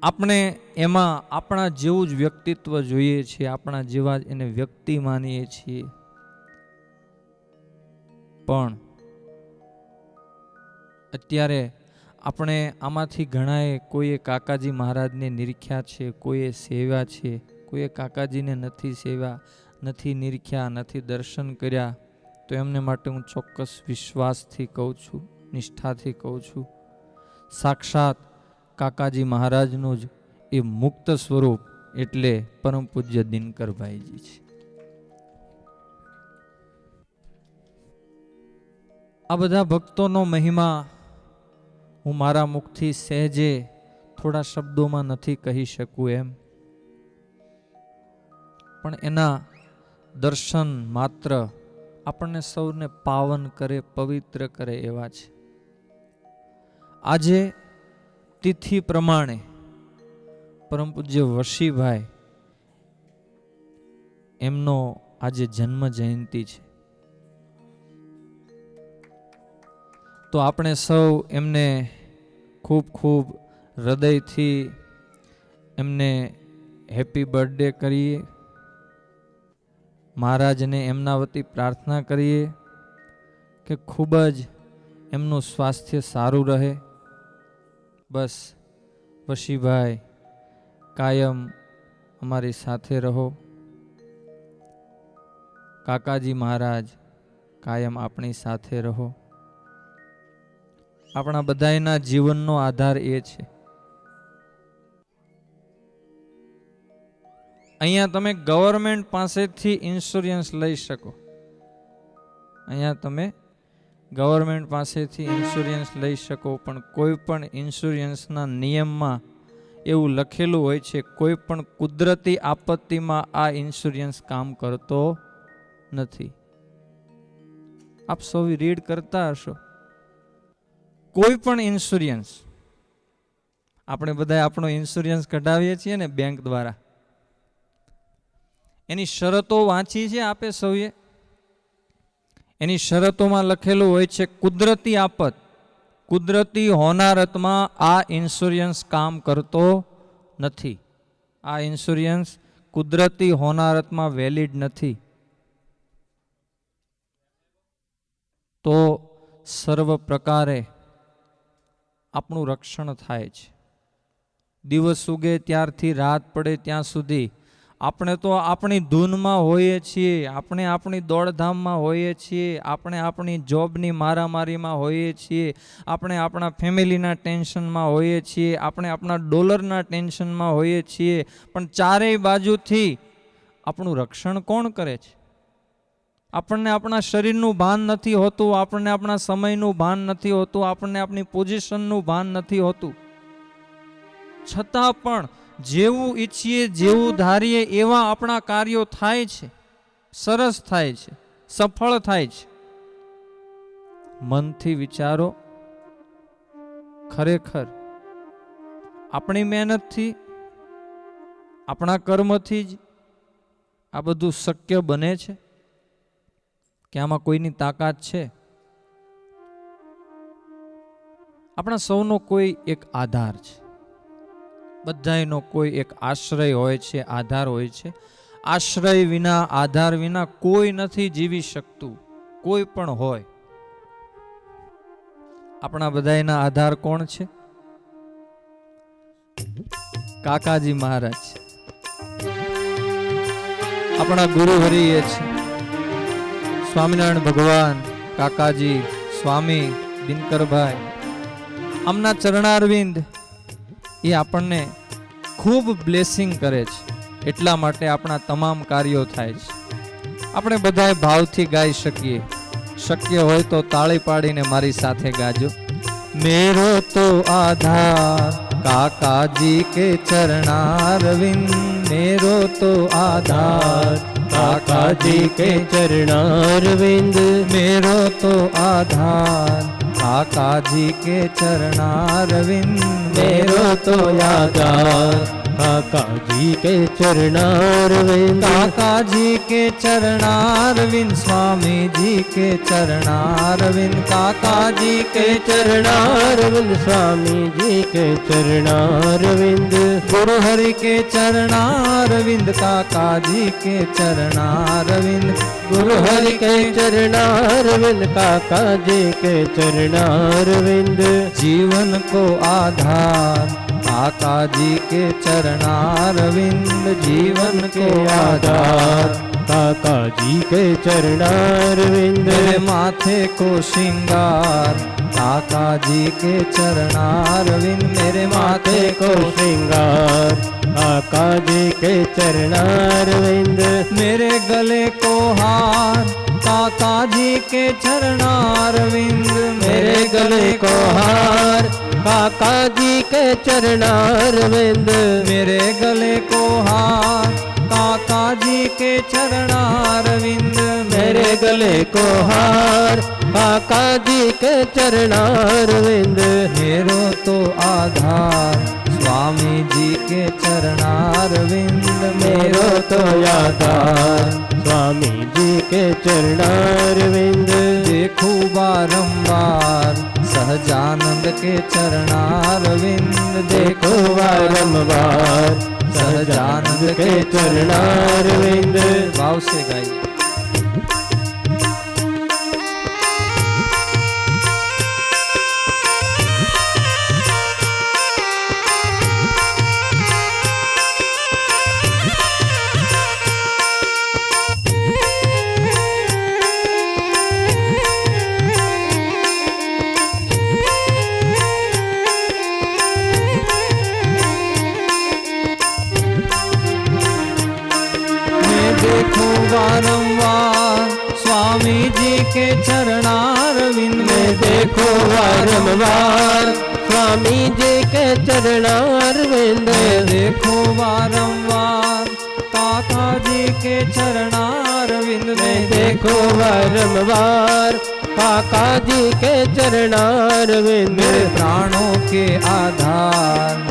આપણે એમાં આપણા જેવું જ વ્યક્તિત્વ જોઈએ છીએ, આપણા જેવા જ એને વ્યક્તિ માનીએ છીએ. પણ અત્યારે આપણે આમાંથી ઘણાએ કોઈએ કાકાજી મહારાજને નિરીખ્યા છે, કોઈએ સેવ્યા છે, કોઈએ કાકાજીને નથી સેવ્યા, નથી નિરીખ્યા, નથી દર્શન કર્યા. તો એમને માટે હું ચોક્કસ વિશ્વાસથી કહું છું, નિષ્ઠાથી કહું છું, સાક્ષાત કાકાજી મહારાજનું જ એ મુક્ત સ્વરૂપ એટલે પરમ પૂજ્ય દિનકરભાઈજી છે. આ બધા ભક્તોનો મહિમા હું મારા મુખથી સહેજે થોડા શબ્દોમાં નથી કહી શકું એમ, પણ એના દર્શન માત્ર આપણને સૌને પાવન કરે, પવિત્ર કરે એવા છે. આજે તિથિ પ્રમાણે પરમ પૂજ્ય વશીભાઈ એમનો આજે જન્મ જયંતિ છે. તો આપણે સૌ એમને ખૂબ હૃદયથી એમને હેપી બર્થડે કરીએ. મહારાજને એમના વતી પ્રાર્થના કરીએ કે ખૂબ જ એમનું સ્વાસ્થ્ય સારું રહે. બસ વશીભાઈ કાયમ અમારી સાથે રહો. કાકાજી મહારાજ કાયમ આપણી સાથે રહો. આપણા બધાયના જીવનનો આધાર એ છે. અહીંયા તમે ગવર્મેન્ટ પાસેથી ઇન્સ્યોરન્સ લઈ શકો, અહીંયા તમે ગવર્મેન્ટ પાસેથી ઇન્સ્યોરન્સ લઈ શકો, પણ કોઈ પણ ઇન્સ્યોરન્સના નિયમમાં એવું લખેલું હોય છે કોઈ પણ કુદરતી આપત્તિમાં આ ઇન્સ્યોરન્સ કામ કરતો નથી. આપ સૌ રીડ કરતા હશો. કોઈ પણ ઇન્સ્યોરન્સ, આપણે બધા આપણો ઇન્સ્યોરન્સ કઢાવીએ છીએ ને બેંક દ્વારા, એની શરતો વાંચી છે આપે સૌએ. એની શરતોમાં લખેલું હોય છે કુદરતી આફત, કુદરતી હોનારતમાં આ ઇન્સ્યોરન્સ કામ કરતો નથી. આ ઇન્સ્યોરન્સ કુદરતી હોનારતમાં વેલિડ નથી. તો સર્વ પ્રકારે આપણું રક્ષણ થાય છે. દિવસ ઉગે ત્યારથી રાત પડે ત્યાં સુધી આપણે તો આપણી ધૂનમાં હોઈએ છીએ, આપણે આપણી દોડધામમાં હોઈએ છીએ, આપણે આપણી જોબની મારામારીમાં હોઈએ છીએ, આપણે આપણા ફેમિલીના ટેન્શનમાં હોઈએ છીએ, આપણે આપણા ડોલરના ટેન્શનમાં હોઈએ છીએ, પણ ચારેય બાજુથી આપણું રક્ષણ કોણ કરે છે? આપણને આપણા શરીરનું ભાન નથી હોતું, આપણને આપણા સમયનું ભાન નથી હોતું, આપણને આપણી પોઝિશનનું ભાન નથી હોતું. છતાં પણ જેવું ઈચ્છીએ, જેવું ધારીએ એવા આપણા કાર્યો થાય છે, સરસ થાય છે, સફળ થાય છે. મનથી વિચારો, ખરેખર આપણી મહેનતથી, આપણા કર્મથી જ આ બધું શક્ય બને છે કે આમાં કોઈની તાકાત છે? આપણા સૌનો કોઈ એક આધાર છે, બધાયનો કોઈ એક આશ્રય હોય છે, આધાર હોય છે. આશ્રય વિના, આધાર વિના કોઈ નથી જીવી શકતું, કોઈ પણ હોય. આપણા બધાયના આધાર કોણ છે? કાકાજી મહારાજ, આપણા ગુરુ હરિએ છે. સ્વામિનારાયણ ભગવાન, કાકાજી, સ્વામી, દિનકરભાઈ, આમના ચરણારવિંદ એ આપણને ખૂબ બ્લેસિંગ કરે છે. એટલા માટે આપણા તમામ કાર્યો થાય છે. આપણે બધાએ ભાવથી ગાઈ શકીએ. શક્ય હોય તો તાળી પાડીને મારી સાથે ગાજો. મેરો તો આધાર કાકાજી કે ચરણારવિંદ, મેરો તો આધાર काकाजी के चरणारविंद, मेरो तो आधार काकाजी के चरणारविंद, मेरो तो आधार काकाजी के चरणारविंद, काकाजी के चरणारविंद, स्वामी जी के चरणारविंद, काकाजी के चरणारविंद, स्वामी जी के चरणारविंद, गुरु हरि के चरणारविंद, काकाजी के चरणारविंद, गुरु हरि के चरणारविंद, काकाजी के चरणारविंद, जीवन को आधार काकाजी के चरणारविंद, जीवन के आधार काकाजी के चरणारविंद, मेरे माथे को श्रृंगार काकाजी के चरणारविंद, मेरे माथे को श्रृंगार काकाजी के चरणारविंद, मेरे गले को हार काकाजी के चरणारविंद, मेरे गले को हार काकाजी के चरणारविंद, मेरे गले को हार काकाजी के चरणारविंद, मेरे गले को हार काकाजी के चरणारविंद, मेरो तो आधार स्वामी जी के चरणारविंद, मेरो तो आधार स्वामी जी के चरणारविंद, देखूं बारंबार सहजानंद के चरणारविंद, देखो बारंबार सहजानंद के चरणारविंद। भाव से गाइए। देखो बारंबार स्वामी जी के चरणारविंद में, देखो बारंबार स्वामी जी के चरणारविंद, देखो बारंबार काका जी के चरणारविंद में, देखो बारंबार काका जी के चरणारविंद, मेरे प्राणों के आधार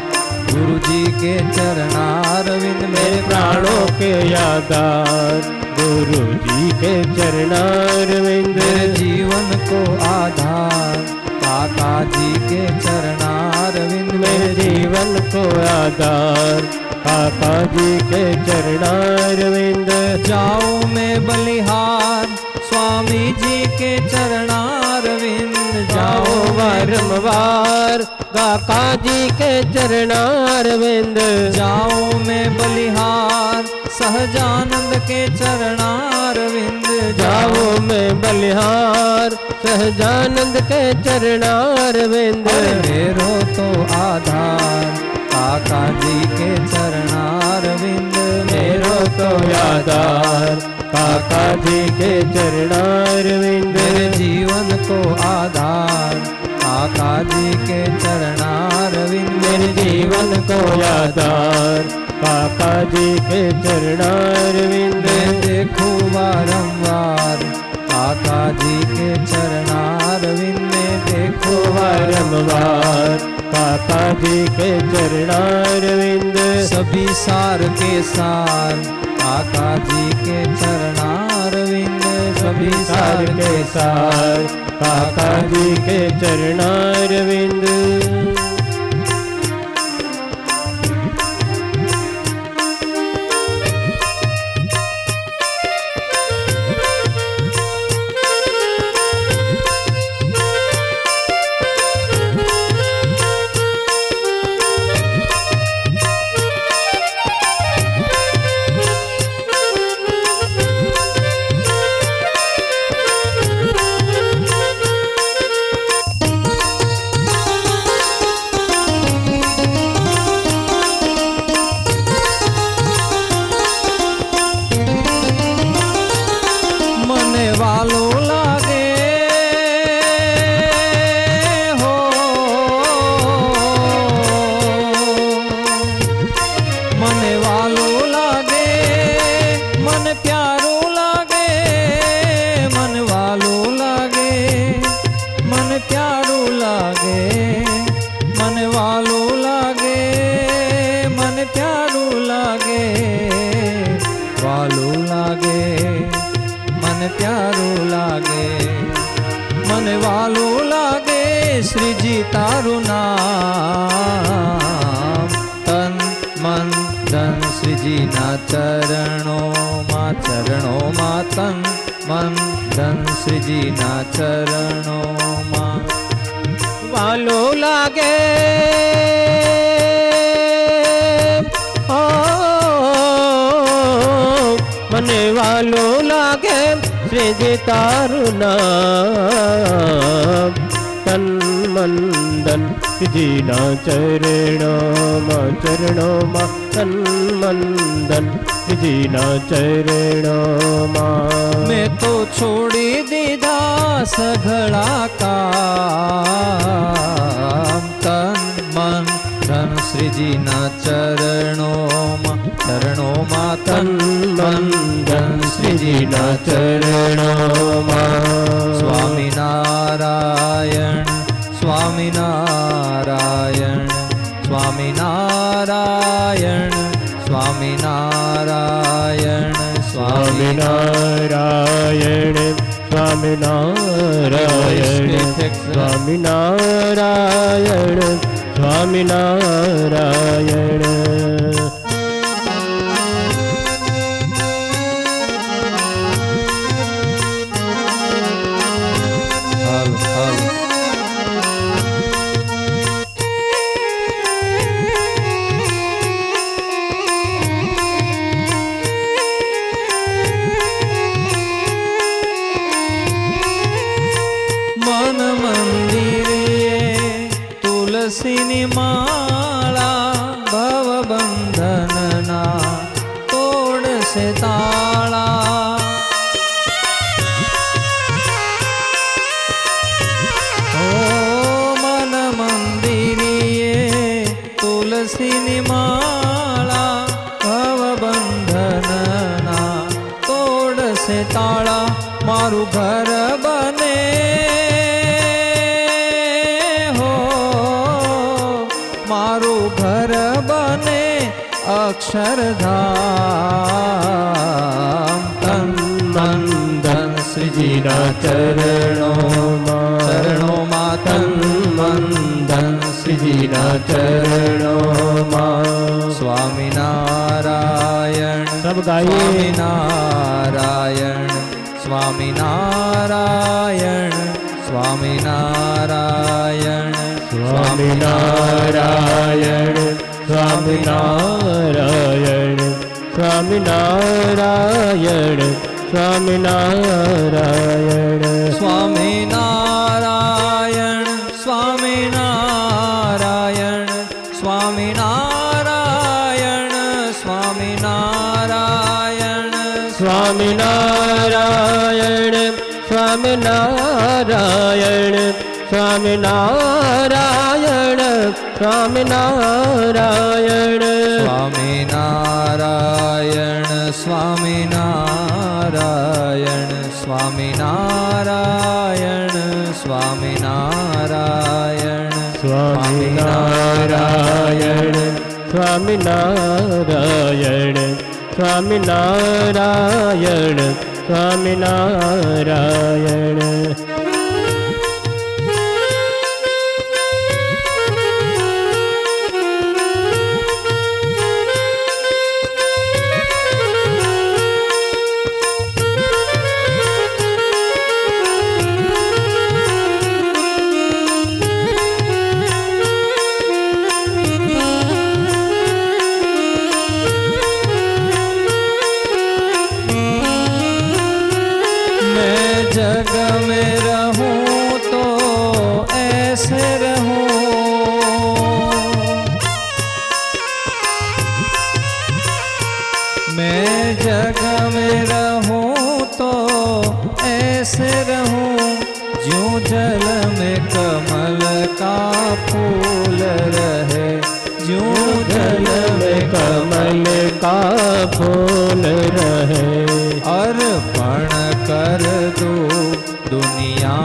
गुरु जी के चरणारविंद, मेरे प्राणों के आधार गुरु जी के चरणारविंद, मेरे जीवन को आधार काका जी के चरणारविंद, मेरे जीवन को आधार काका जी के चरणारविंद, जाओ मैं बलिहार स्वामी जी के चरणारविंद, जाओ बारंबार काका जी के चरणारविंद, जाओ मैं बलिहार सहजानंद के चरणारविंद जाओ मैं बलिहार सहजानंद के चरणारविंद मेरो तो आधार काका जी के चरणारविंद मेरो तो आधार काका जी के चरणारविंद मेरे जीवन को आधार काका जी के चरणारविंद मेरे जीवन को आधार काका जी के चरणारविंद मैं देखूं बारंबार काका जी के चरणारविंद में देखूं बारंबार काका जी के चरणारविंद सभी सार के सार काका जी के चरणारविंद सभी सार के सार काका जी के चरणारविंद મને વાલો લાગે હો મને વાલો લાગે મને પ્યારું લાગે મને વાલો લાગે મને પ્યારું લાગે મને વાલો લાગે મને પ્યારું લાગે વાલું લાગે મને પ્યારું લાગે મને વાલું લાગે શ્રીજી તારું નામ તન મન ધન શ્રીજીના ચરણોમાં તન મન ધન શ્રીજીના ચરણોમાં વાલો લાગે ઓ મને વાલો લાગે શ્રીજી તારું નામ તન મન ધન શ્રીજીના ચરણોમાં તન મન ધન શ્રીજીના ચરણોમાં મેં તો છોડી દીધા સઘળા કામ તન મન ધન શ્રીજીના ચરણોમાં તન મન ધન શ્રીજીના ચરણોમાં સ્વામિનારાયણ સ્વામિનારાયણ સ્વામિનારાયણ સ્વામિનારાયણ સ્વામિનારાયણ સ્વામિનારાયણ સ્વામિનારાયણ સ્વામિનારાયણ હાલો હાલો મન મંદિરે તુલસીની માળા ભવબંધનના તોડશે તાળા ઓ મન મંદિરે તુલસીની માળા ભવબંધનના તોડશે તાળા મારું ઘર બને હો મારું ઘર બને અક્ષરધામ તન મન ધન શ્રીજીના ચરણોમાં તન મન ધન શ્રીજીના ચરણોમાં સ્વામિનારાયણ સબ ગાઈએ સ્વામિનારાયણ સ્વામિનારાયણ સ્વામિનારાયણ સ્વામિનારાયણ સ્વામિનારાયણ સ્વામિનારાયણ સ્વામિનારાયણ સ્વામિનારાયણ સ્વામિનારાયણ સ્વામિનારાયણ સ્વામિનારાયણ સ્વામિનારાયણ સ્વામિનારાયણ સ્વામિનારાયણ સ્વામિનારાયણ સ્વામિનારાયણ સ્વામિનારાયણ સ્વામિનારાયણ સ્વામિનારાયણ સ્વામિનારાયણ સ્વામિનારાયણ સ્વામિનારાયણ સ્વામિનારાયણ जग में रहूं तो ऐसे रहूं, मैं जग में रहूं तो ऐसे रहूं, ज्यों जल में कमल का फूल रहे, ज्यों जल में कमल का फूल रहे। अर्पण कर दो दुनिया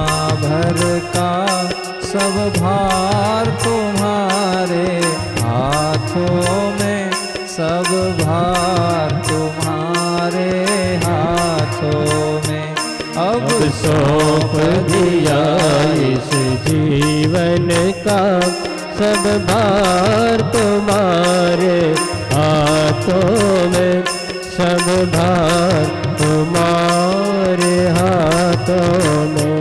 भर का सब भार तुम्हारे हाथों में, सब भार तुम्हारे हाथों में। अब सौंप दिया इस जीवन का सब भार तुम्हारे हाथों में, सब भार तुम्हारे हाथों में।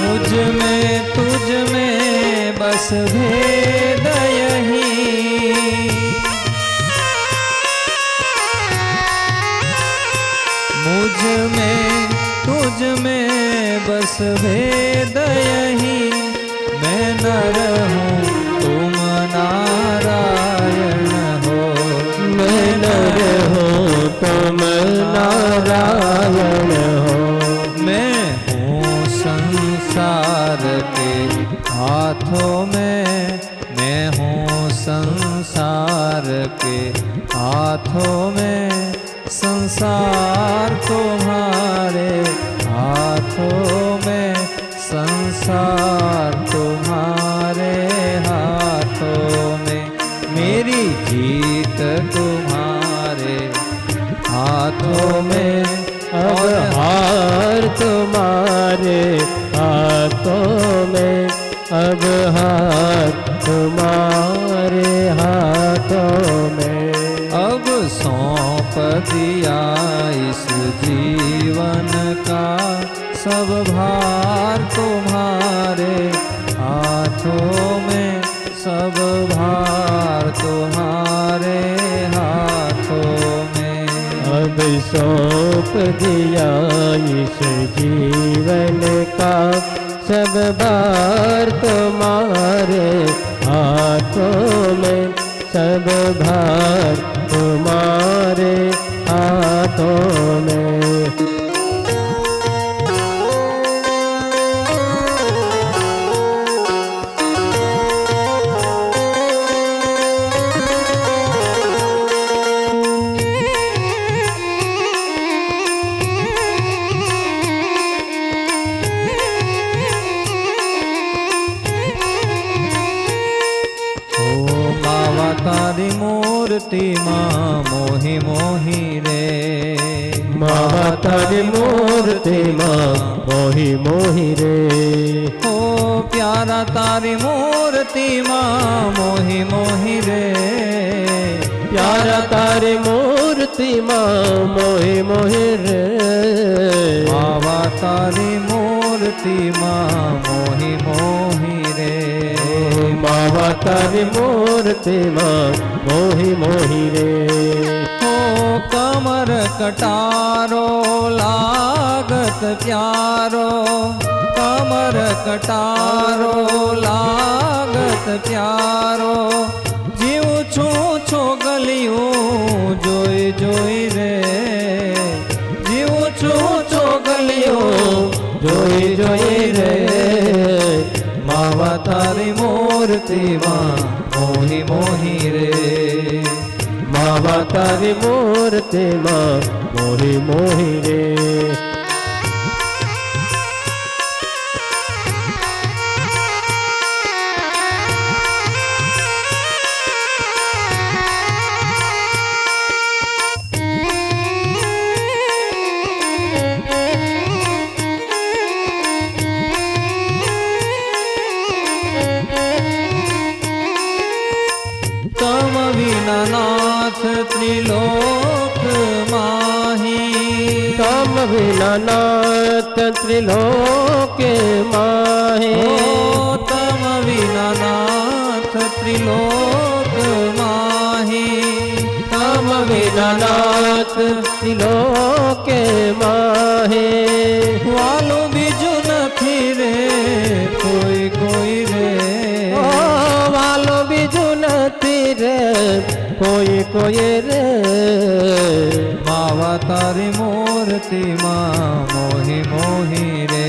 मुझ में तुझ में बस भेद यही, मुझ में तुझ में बस भेद यही, मैं नर हूँ तुम नारायण हो, मैं नर हूँ तुम नारायण हो। मैं हूँ संसार के हाथों में, मैं हूँ संसार के हाथों में, संसार तुम्हारे हाथों में, संसार तुम्हारे हाथों में। मेरी जीत तुम्हारे हाथों में, अब हार तुम्हारे हाथों में, अब हार तुम्हारे हाथों में। अब सौंप दिया इस जीवन का सब भार तुम्हारे हाथों में, सब भार तुम्हारे हाथों में। अब सौंप दिया इस जीवन का सब भार तुम्हारे हाथों में, सब भार तुम्हारे हाथों में। तारी मूर्ति माँ मोही मोही रे, માવા તારી મૂર્તિમાં મોહી મોહી રે ઓ પ્યારા તારી મૂર્તિમાં મોહી મોહી રે પ્યારા તારી મૂર્તિમાં મોહી મોહી રે બાવા તારી મૂર્તિમાં મોહી મોહી રે માવા તારી મૂર્તિમાં મોહી મોહી રે ઓ કમર કટારો લાગત પ્યારો કમર કટારો લાગત પ્યારો જીવું છું છો ગલિયું જોઈ જોઈ રે જીવું છું છો ગલિયું જોઈ જોઈ રે માવા તારી મૂર્તિમાં મોહી મોહી રે માવા તારી મૂર્તિમાં મોહી મોહી રે તમ વિના નાથ ત્રિલોક માહી તમ વિના નાથ ત્રિલોકે માહે ઓ તમ વિના નાથ ત્રિલોક માહી તમ વિના નાથ ત્રિલોકે માહે વાલું બીજું નથી રે કોઈ કોઈ રે ઓ વાલો બીજું નથી રે કોઈ કોઈ રે માવા તારી મૂર્તિમાં મોહી મોહી રે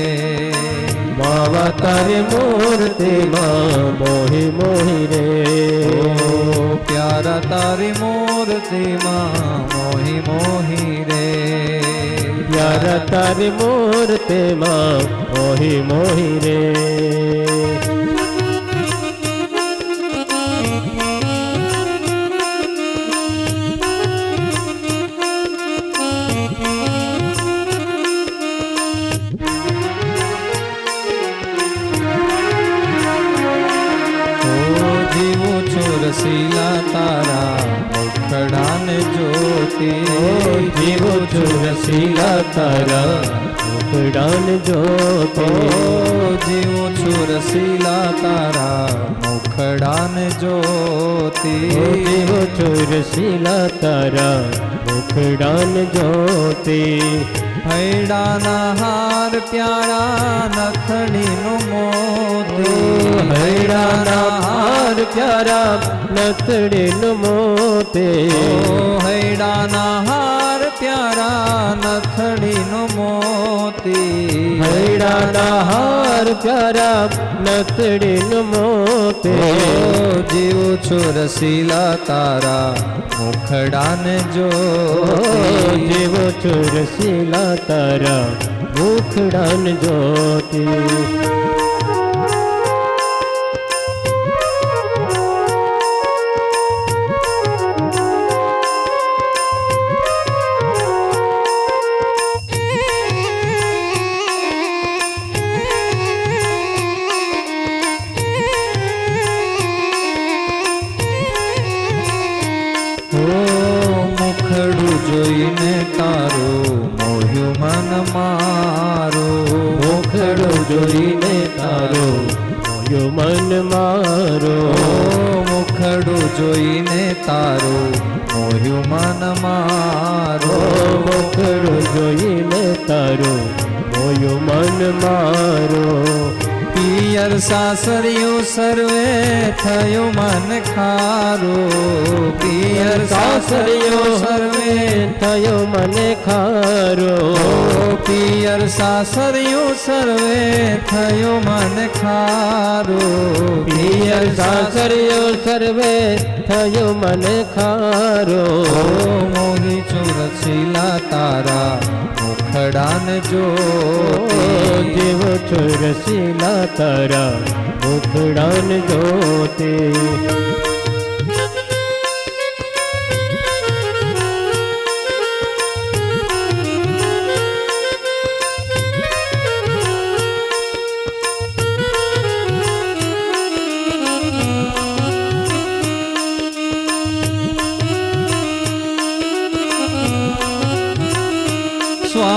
માવા તારી મૂર્તિમાં મોહી મોહી રે ઓ પ્યારા તારી મૂર્તિમાં મોહી મોહી રે પ્યારા તારી મૂર્તિમાં મોહી મોહી રે જીવું છું રસીલા તારા મુખડાને જોતી જીવું છું રસીલા તારા મુખડાન જોતે જીવું છું રસીલા તારા મુખડાને જોતી જીવું છું રસીલા તારા મુખડાન જોતે હૈડાના હાર પ્યારા નથડીનું મોતી હૈડાના હાર પ્યારા નથડીનું મોતે ઓ હૈડાના હાર પ્યારા નથડીનું મોતી હૈડાના હાર પ્યારા નથડીનું મોતે જીવું છું રસીલા તારા મુખડાને જોતી જીવો છું રસીલા તારા મુખડાન જોતી મુખડું જોઈને તારું મોહ્યું મન મારું મુખડું જોઈને તારો મોયો મન મારો મુખડું જોઈને તારું મોહ્યું મન મારું મુખડું જોઈને તારો મોયો મન મારો પિયર સાસરિયું સર્વે થયું મન ખારું પિયર સાસરિયું સર્વે થયો મને ખારો પિયર સાસરિયું સર્વે થયું મન ખારું પિયર સાસરિયો સર્વે થયો મને ખારો મોહી છું રસીલા તારા મુખડાને જોતી જીવો છું રસીલા તારા મુખડાન જોતે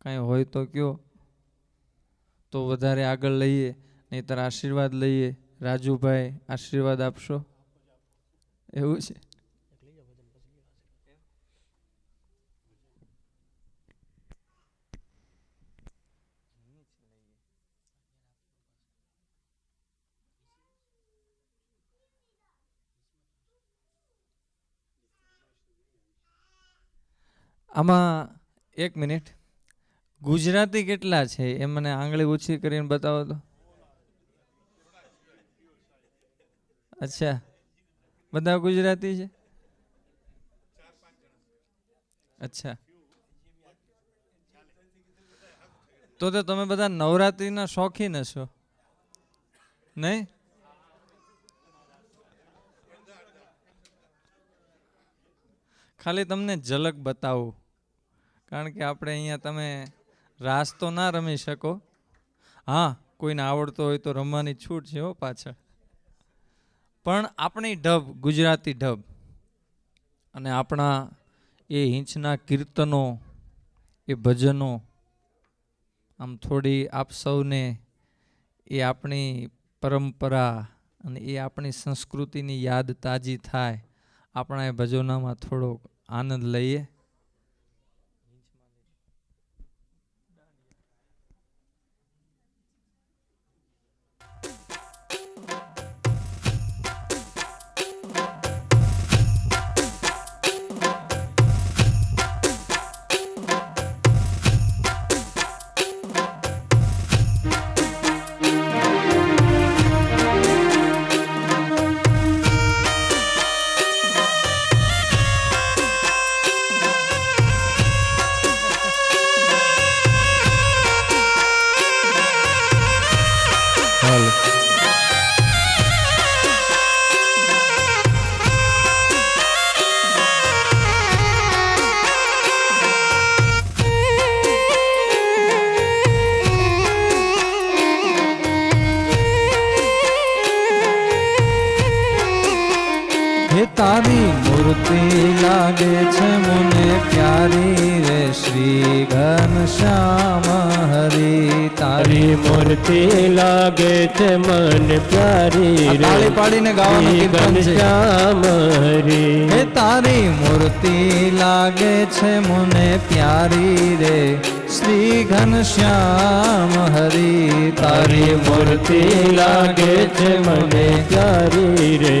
કાંઈ હોય તો કયો, તો વધારે આગળ લઈએ, નહીંતર આશીર્વાદ લઈએ. રાજુભાઈ આશીર્વાદ આપશો? એવું છે? આમાં એક મિનિટ, ગુજરાતી કેટલા છે એ મને આંગળી ઊંચી કરીને બતાવો તો. અચ્છા, બધા ગુજરાતી છે? અચ્છા, તો તમે બધા નવરાત્રિના શોખીન હશો નહીં? ખાલી તમને ઝલક બતાવું, કારણ કે આપણે અહીંયા તમે રાસ તો ના રમી શકો. હા, કોઈને આવડતો હોય તો રમવાની છૂટ છે હો પાછળ. પણ આપણી ઢબ, ગુજરાતી ઢબ, અને આપણા એ હિંચના કીર્તનો, એ ભજનો, આમ થોડી આપ સૌને એ આપણી પરંપરા અને એ આપણી સંસ્કૃતિની યાદ તાજી થાય, આપણા એ ભજનોમાં થોડોક આનંદ લઈએ. તારી મૂર્તિ લાગે છે મને પ્યારી રે શ્રી ઘનશ્યામ હરી. તારી મૂર્તિ લાગે છે મને પ્યારી રે, તાળી પાડીને ગાવાનું કીર્તન છે. ઘનશ્યામ હરી. હે તારી મૂર્તિ લાગે છે મને પ્યારી રે શ્રી ઘનશ્યામ હરી. તારી મૂર્તિ લાગે છે મને પ્યારી રે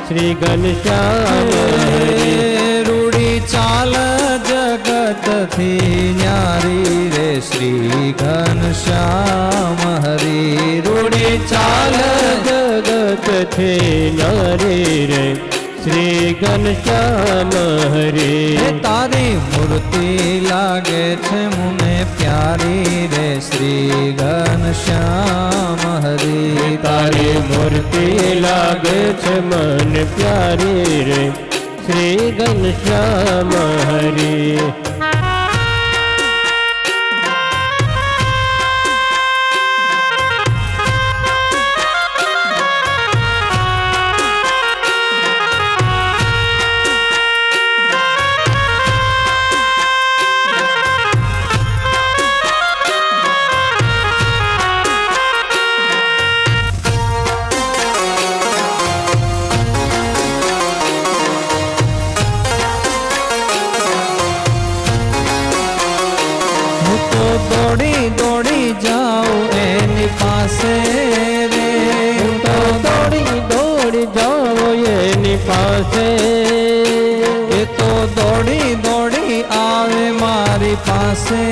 શ્રી ઘનશ્યામ હરી. રૂડી ચાલ જગત થી ન્યારી રે શ્રી ઘનશ્યામ હરી. રૂડી ચાલ જગત થી ન્યારી રે શ્રી ઘનશ્યામ હરી. તારી મૂર્તિ લાગે છે મને પ્યારી રે શ્રી ઘનશ્યામ હરી. તારી મૂર્તિ લાગે છે મને પ્યારી રે શ્રી ઘનશ્યામ હરી. દોડી દોડી જાઉં એની પાસે રે, તો દોડી દોડી જાઓ એની પાસે. એ તો દોડી દોડી આવે મારી પાસે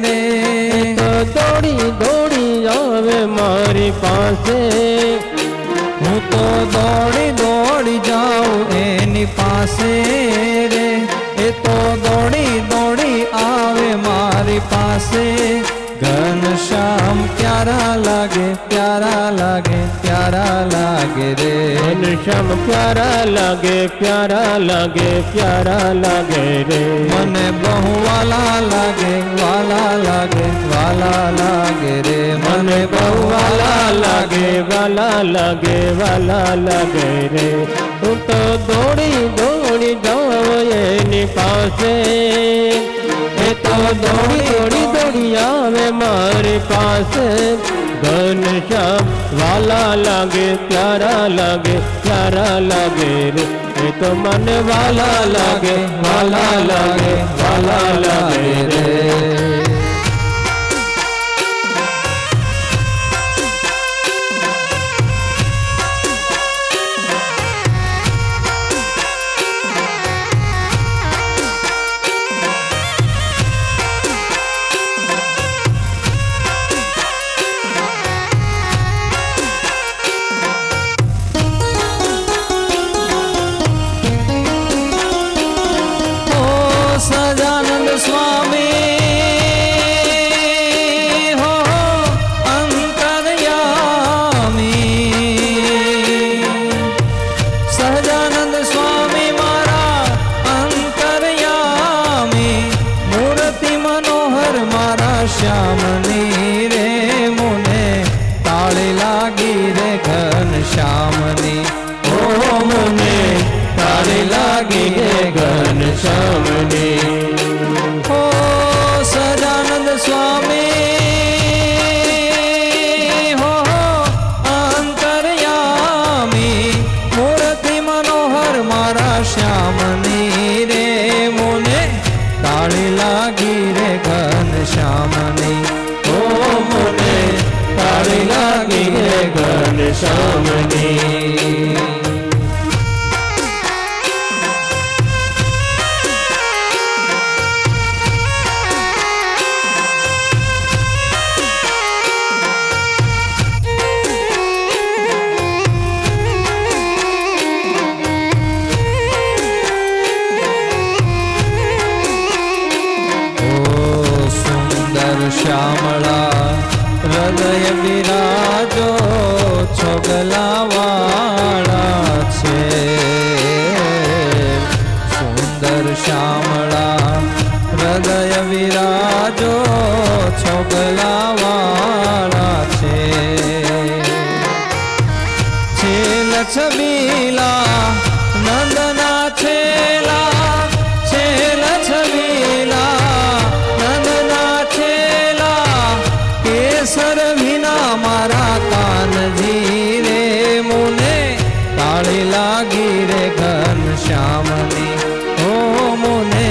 રે, તો દોડી દોડી આવે મારી પાસે. હું તો દોડી દોડી જાઉં એની પાસે રે, એ તો દોડી દોડી આવે મારી પાસે. ઘનશ્યામ પ્યારા લાગે, પ્યારા લાગે, પ્યારા લાગે રે. ઘનશ્યામ પ્યારા લાગે, પ્યારા લાગે, પ્યારા લાગે રે. મને બહુ વાલા લાગે, વાલા લાગે, વાલા લાગે રે. મને બહુ વાલા લાગે, વાલા લાગે, વાલા લાગે રે. હું તો દોડી દોડી જાઉં એની પાસે. એ તો દોડી દોડી આવે મારી પાસે ઘનશ્યામ વાલા લાગે પ્યારા લાગે પ્યારા લાગે રે એ તો મને વાલા લાગે વાલા લાગે વાલા લાગે રે સહજાનંદ સ્વામી હો અંતર્યામી સહજાનંદ સ્વામી મારા અંતર્યામી મૂર્તિ મનોહર મારા શ્યામની રે મુને તાળી લાગી રે ઘન શ્યામની ઓ મુને તાળી લાગી રે ઘન શ્યામની ઓ સહજાનંદ સ્વામી હો અંતર્યામી મૂર્તિ મનોહર મારા શ્યામની રે મુને તાળી લાગી રે ઘન શ્યામની ઓ મુને તાળી લાગી રે ઘન શ્યામની શ્યામળા હૃદય બિરાજો છોગલાવાળા છે સુંદર શ્યામળા હૃદય વિરાજો છોગલાવાળા છે છેલ છબીલા નંદના છેલા છેલ છબીલા કેસર વિના મારા કાનજી રે મુને તાળી લાગી રે ઘન શ્યામની ઓ મુને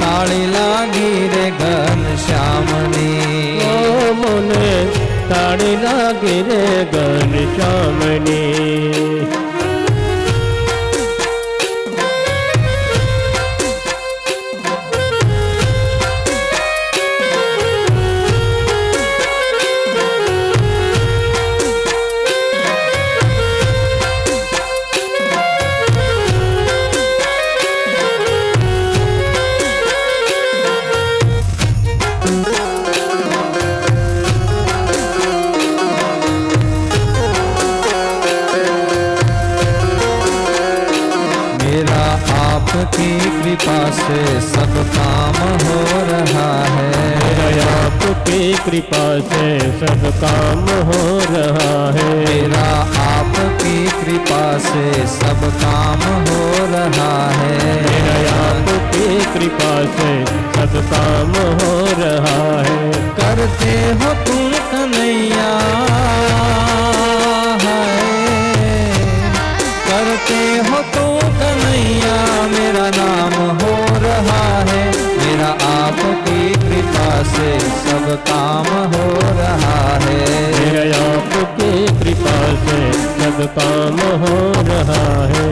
તાળી લાગી રે ઘન શ્યામની ઓ મુને તાળી લાગી રે ઘન શ્યામની आपकी कृपा से सब काम हो रहा है आपकी कृपा से सब काम हो रहा है मेरा आपकी कृपा से सब काम हो रहा है मेरा आपकी कृपा से सब काम हो रहा है करते हो तुम कन्हैया करते हो तुम कन्हैया मेरा नाम हो रहा है मेरा आपकी कृपा से सब काम हो रहा है मेरा आपकी कृपा से सब काम हो रहा है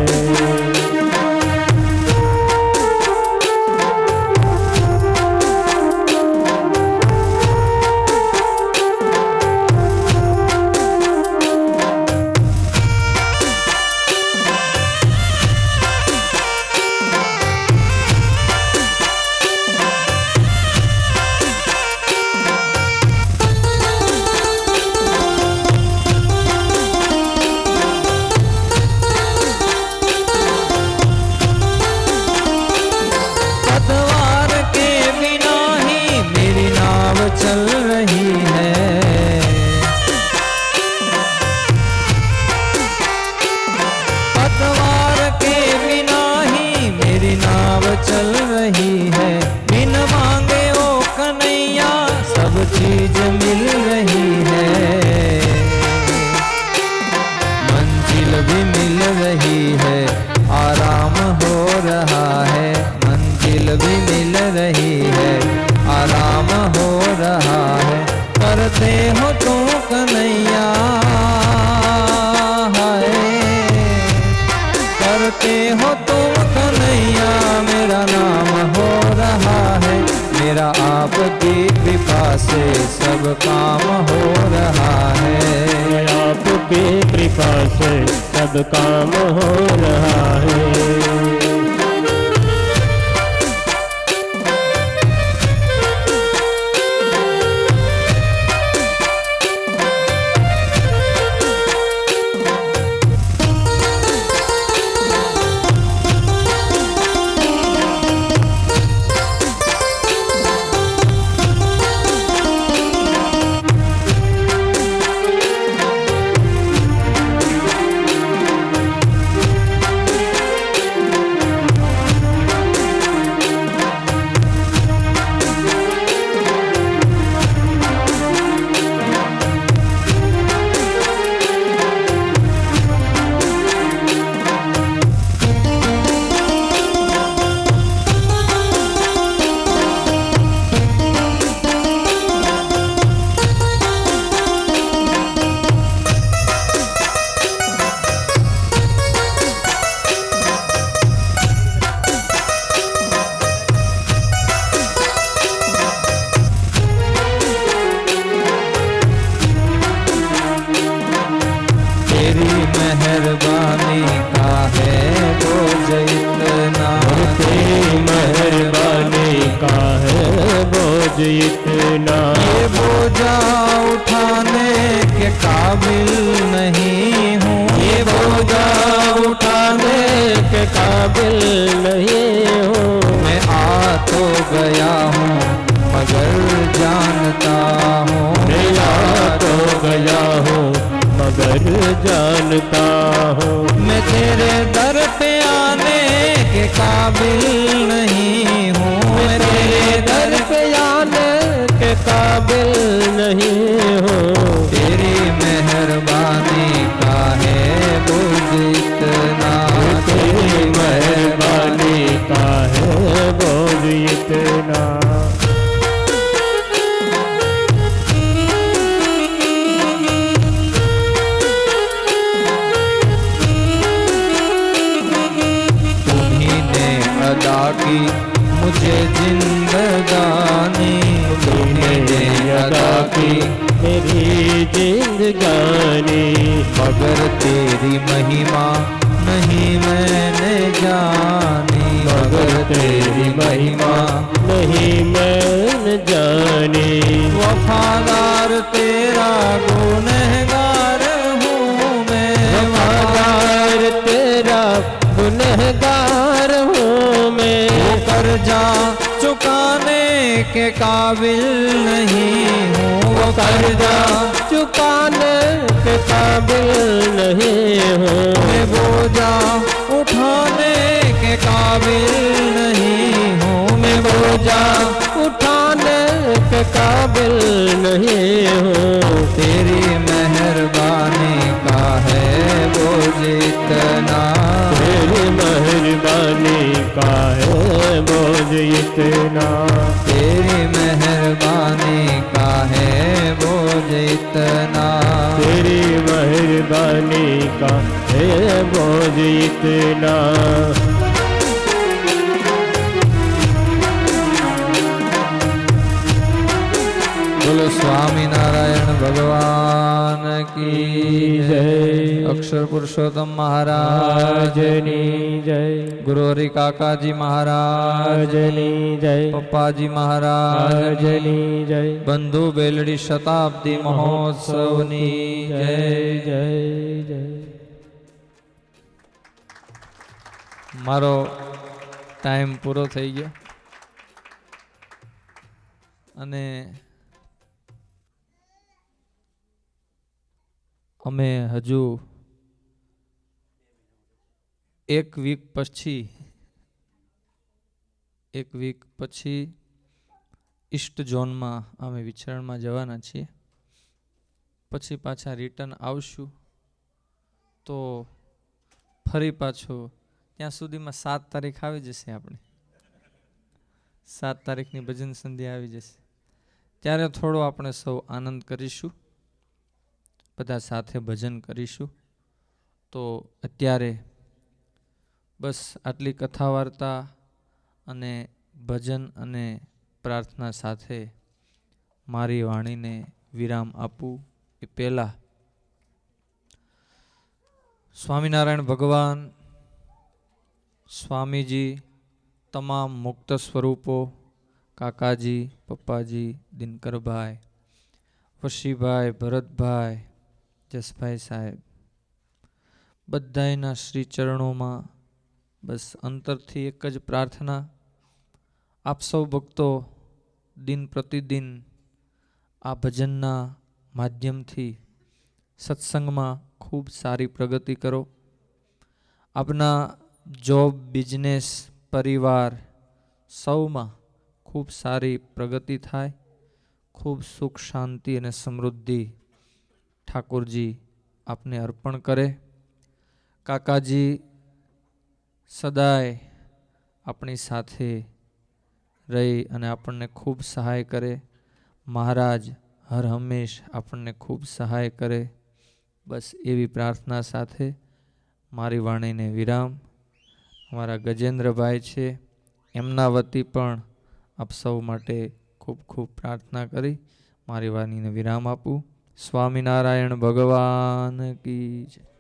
करते हो तुम कन्हैया, मेरा नाम हो रहा है, मेरा आपकी कृपा से सब काम हो रहा है। आपकी कृपा से सब काम हो रहा है। मेहरबानी का है बोझ इतना, तेरी मेहरबानी का है बोझ इतना। ये बोझा उठाने के काबिल नहीं हूँ, ये बोझा उठाने के काबिल नहीं हूँ। मैं आ तो गया हूँ मगर जानता हूँ, मैं आ तो गया हूँ मगर जानता हूँ। मैं तेरे दर पे आने के काबिल नहीं हूँ, मैं तेरे दर पे आने के काबिल नहीं हूँ। तेरी मेहरबानी का है बोझ इतना, तेरी मेहरबानी का है बोझ इतना। अदा की मुझे जिंदगानी, तुमने अदा की मेरी जिंदगानी। मगर तेरी महिमा नहीं मैंने जानी, मगर तेरी महिमा नहीं मैंने जानी। वफादार तेरा गुनहगार हूँ मैं, वफादार तेरा गुनहगार हूँ मैं। कर्जा चुकाने के काबिल नहीं हूँ, वो कर्जा चुकाने के काबिल नहीं हूँ। मैं बोझा उठाने के काबिल नहीं हूँ, मैं बोझा उठाने के काबिल नहीं हूँ। तेरी मेहरबानी का है बोझ इतना, तेरी मेहरबानी का है बोझ इतना। तेरी मेहरबानी का है बोझ इतना, तेरी मेहरबानी का है बोझ इतना। बोलो स्वामी नारायण भगवान की जय। अक्षर पुरुषोत्तम महाराज राजनी जय। गुरु हरि काका जी महाराज, राजनी जय। पप्पा जी महाराज, राजनी जय। बंधु बेलड़ी शताब्दी महोत्सवनी जय। जय जय। મારો ટાઈમ પૂરો થઈ ગયો અને અમે હજુ એક વીક પછી ઈસ્ટ ઝોનમાં અમે વિચરણમાં જવાના છીએ, પછી પાછા રિટર્ન આવશું તો ફરી પાછો ત્યાં સુધીમાં 7 તારીખ આવી જશે, આપણે 7 તારીખની ભજન સંધ્યા આવી જશે, ત્યારે થોડો આપણે સૌ આનંદ કરીશું, બધા સાથે ભજન કરીશું. તો અત્યારે બસ આટલી કથા વાર્તા અને ભજન અને પ્રાર્થના સાથે મારી વાણીને વિરામ આપું એ પહેલાં સ્વામિનારાયણ ભગવાન, સ્વામીજી, તમામ મુક્ત સ્વરૂપો, કાકાજી, પપ્પાજી, દિનકરભાઈ, વશીભાઈ, ભરતભાઈ, જસભાઈ સાહેબ, બધાયના શ્રી ચરણોમાં બસ અંતરથી એક જ પ્રાર્થના, આપ સૌ ભક્તો દિન પ્રતિદિન આ ભજનના માધ્યમથી સત્સંગમાં ખૂબ સારી પ્રગતિ કરો. આપના જોબ, બિઝનેસ, પરિવાર સૌમાં ખૂબ સારી પ્રગતિ થાય. ખૂબ સુખ, શાંતિ અને સમૃદ્ધિ ઠાકોરજી આપને અર્પણ કરે. કાકાજી સદાય આપણી સાથે રહી અને આપણને ખૂબ સહાય કરે. મહારાજ હર હંમેશ આપણને ખૂબ સહાય કરે. બસ એવી પ્રાર્થના સાથે મારી વાણીને વિરામ. અમારા ગજેન્દ્રભાઈ છે, એમના વતી પણ આપ સૌ માટે ખૂબ ખૂબ પ્રાર્થના કરી મારી વાણીને વિરામ આપું. સ્વામિનારાયણ ભગવાન કી જય.